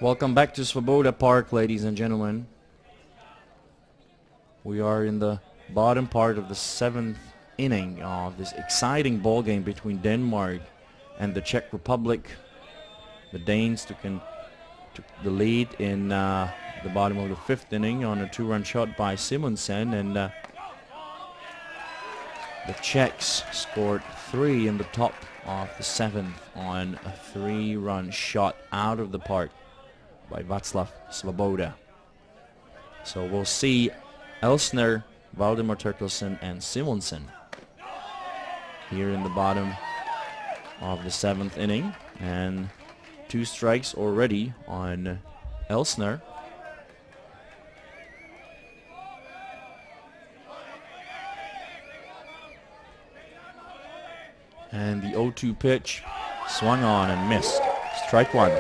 Welcome back to Svoboda Park, ladies and gentlemen. We are in the bottom part of the 7th inning of this exciting ball game between Denmark and the Czech Republic. The Danes took the lead in the bottom of the 5th inning on a 2-run shot by Simonsen, and the Czechs scored 3 in the top of the 7th on a 3-run shot out of the park by Václav Svoboda. So we'll see Elsner, Valdemar Terkelsen, and Simonsen here in the bottom of the 7th inning, and 2 strikes already on Elsner. And the 0-2 pitch swung on and missed. Strike 1.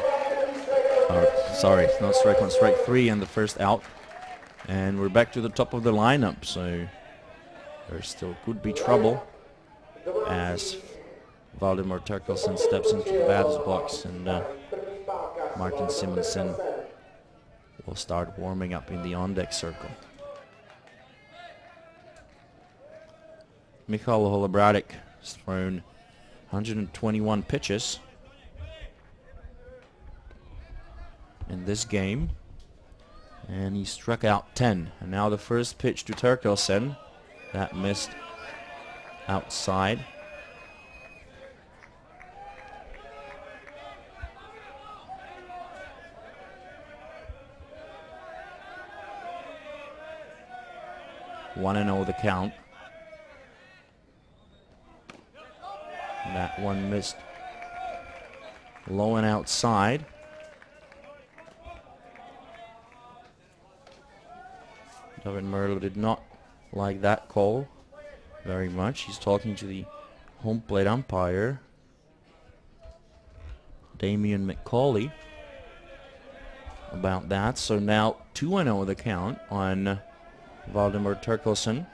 Sorry, not strike 1, strike 3, and the first out. And we're back to the top of the lineup, so there still could be trouble as Valdemar Terkelsen steps into the batter's box, and Martin Simonsen will start warming up in the on-deck circle. Michal Holobradic has thrown 121 pitches in this game, and he struck out 10. And now the first pitch to Terkelsen, that missed outside. One and 0 the count. And that one missed low and outside. David Merlo did not like that call very much. He's talking to the home plate umpire, Damian McCauley, about that. So now 2-0 the count on Valdemar Terkelsen.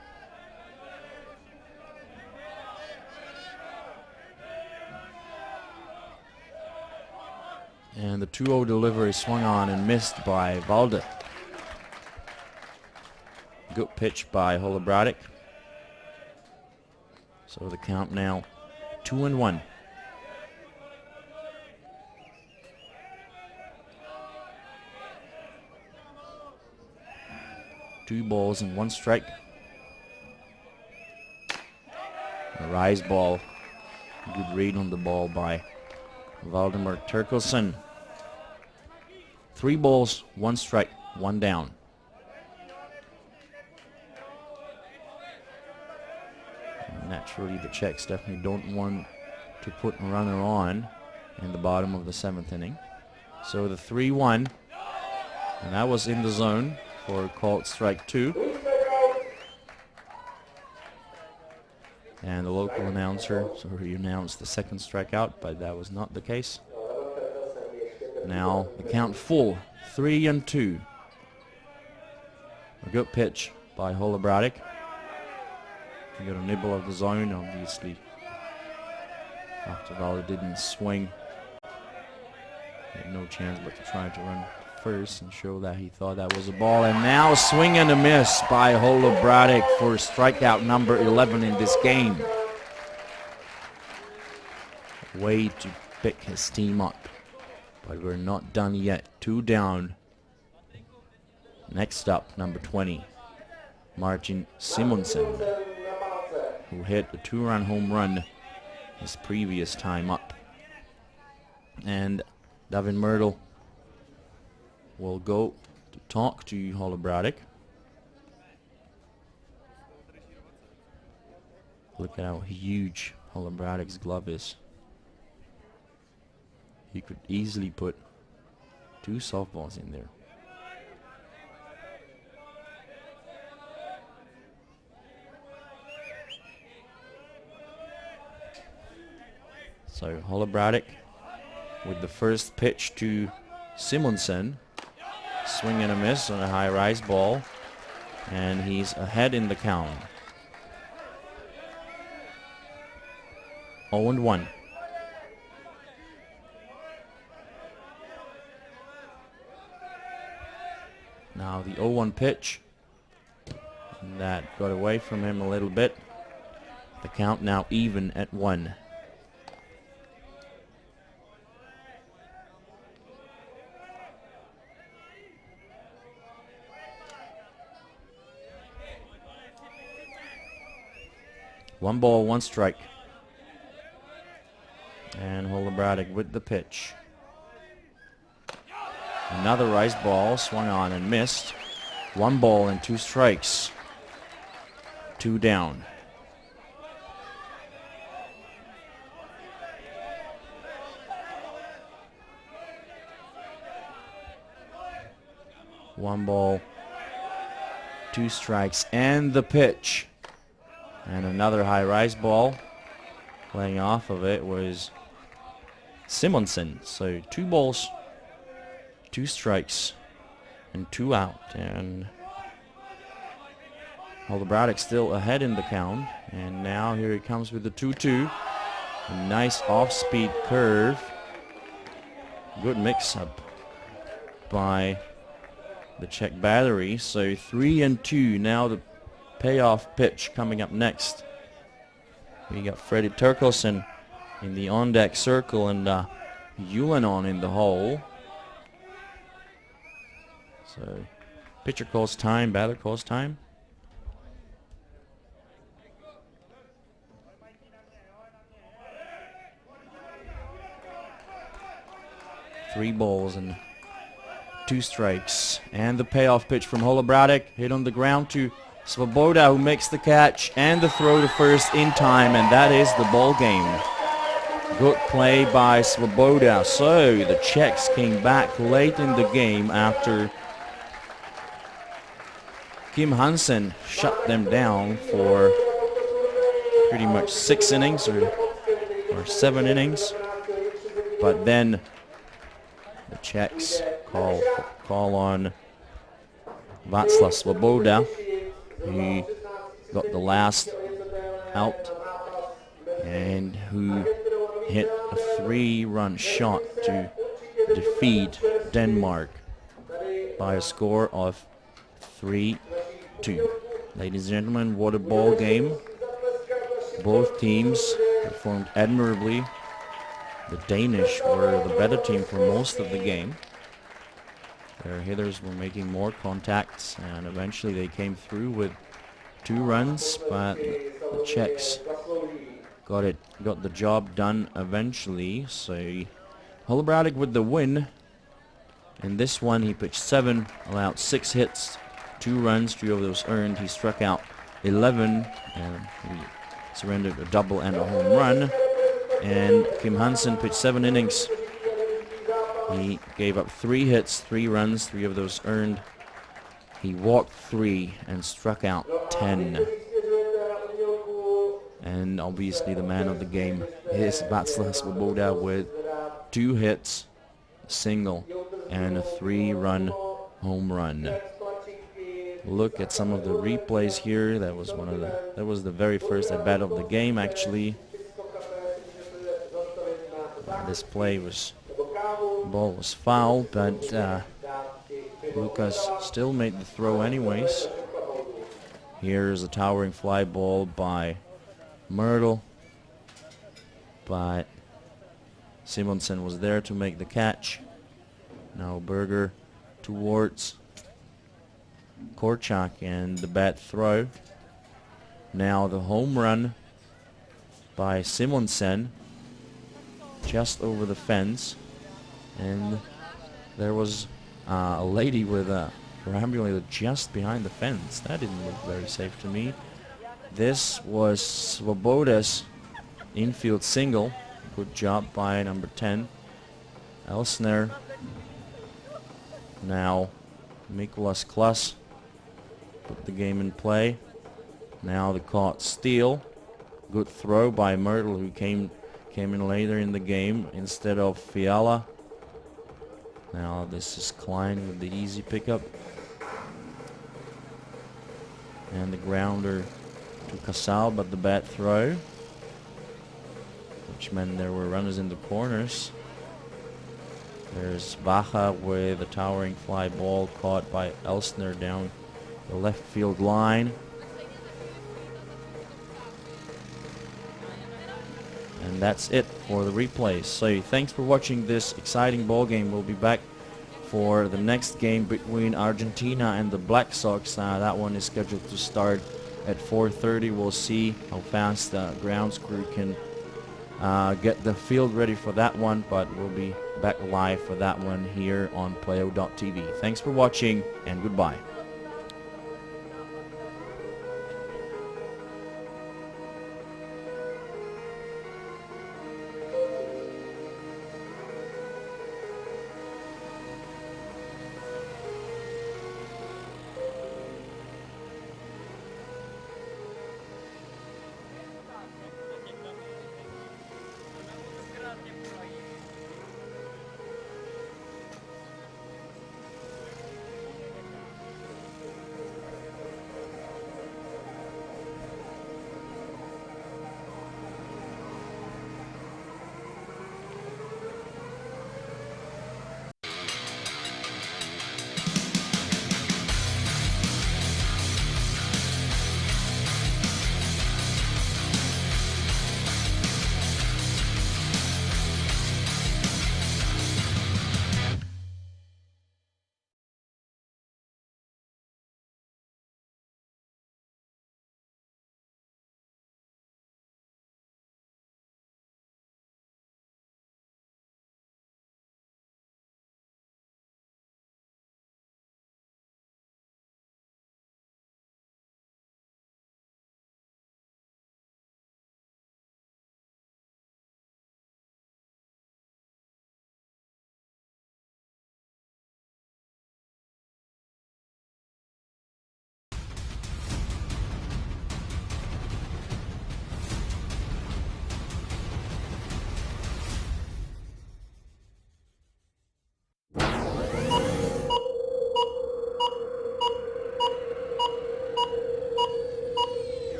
And the 2-0 delivery swung on and missed by Valde. Good pitch by Holobradic. So the count now 2-1. Two balls and 1 strike. A rise ball. Good read on the ball by Valdemar Terkelsen. 3 balls, 1 strike, 1 down. Naturally, the Czechs definitely don't want to put a runner on in the bottom of the 7th inning. So the 3-1, and that was in the zone for called strike 2. And the local announcer announced the 2nd strikeout, but that was not the case. Now the count full, 3-2. A good pitch by Holobradic. He got a nibble of the zone, obviously. After all, it didn't swing. He had no chance but to try to run first and show that he thought that was a ball. And now a swing and a miss by Holobradic for strikeout number 11 in this game. Way to pick his team up. But we're not done yet. 2 down. Next up, number 20, Martin Simonsen, who hit a 2-run home run his previous time up. And Davin Myrtle will go to talk to Holobradic. Look at how huge Holobradic's glove is. He could easily put 2 softballs in there. So Holobradic with the first pitch to Simonsen. Swing and a miss on a high rise ball. And he's ahead in the count. 0-1. Now the 0-1 pitch. And that got away from him a little bit. The count now even at 1. One ball, 1 strike. And Holobradic with the pitch. Another rise ball, swung on and missed. 1 ball and 2 strikes. 2 down. One ball, 2 strikes, and the pitch. And another high rise ball. Playing off of it was Simonsen. So 2 balls, 2 strikes, and 2 out. And Holobradic still ahead in the count. And now here he comes with the 2-2. A nice off-speed curve. Good mix-up by the Czech battery. So 3-2. Now the payoff pitch coming up next. We got Freddie Turkelson in the on-deck circle and Julian in the hole. So pitcher calls time, batter calls time. Three balls and 2 strikes. And the payoff pitch from Holobradic. Hit on the ground to Svoboda, who makes the catch and the throw to first in time, and that is the ball game. Good play by Svoboda. So the Czechs came back late in the game after Kim Hansen shut them down for pretty much 6 innings or 7 innings. But then the Czechs call on Václav Svoboda. He got the last out and who hit a 3-run shot to defeat Denmark by a score of 3-2. Ladies and gentlemen, what a ball game. Both teams performed admirably. The Danish were the better team for most of the game. Their hitters were making more contacts, and eventually they came through with 2 runs, but the Czechs got the job done eventually. So Holobradic with the win. In this one, he pitched 7, allowed 6 hits, 2 runs, 3 of those earned. He struck out 11, and he surrendered a double and a home run. And Kim Hansen pitched 7 innings. He gave up 3 hits, 3 runs, 3 of those earned. He walked 3 and struck out 10. And obviously the man of the game is Václav Svoboda with 2 hits, a single, and a 3-run home run. Look at some of the replays here. That was the very first at bat of the game, actually. This play ball was foul, but Lucas still made the throw anyways. Here's a towering fly ball by Myrtle, but Simonsen was there to make the catch. Now Berger towards Korczak and the bad throw. Now the home run by Simonsen just over the fence, and there was a lady with a perambulator just behind the fence. That didn't look very safe to me. This was Svoboda's infield single. Good job by number 10, Elsner. Now Mikolas Klas put the game in play. Now the caught steal. Good throw by Myrtle, who came in later in the game instead of Fiala. Now this is Klein with the easy pickup. And the grounder to Casal, but the bad throw, which meant there were runners in the corners. There's Baja with a towering fly ball caught by Elsner down the left field line. And that's it for the replays. So thanks for watching this exciting ball game. We'll be back for the next game between Argentina and the Black Sox. That one is scheduled to start at 4:30. We'll see how fast the grounds crew can get the field ready for that one, but we'll be back live for that one here on Playo.tv. Thanks for watching, and goodbye.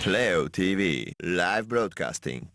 Playo.tv live broadcasting.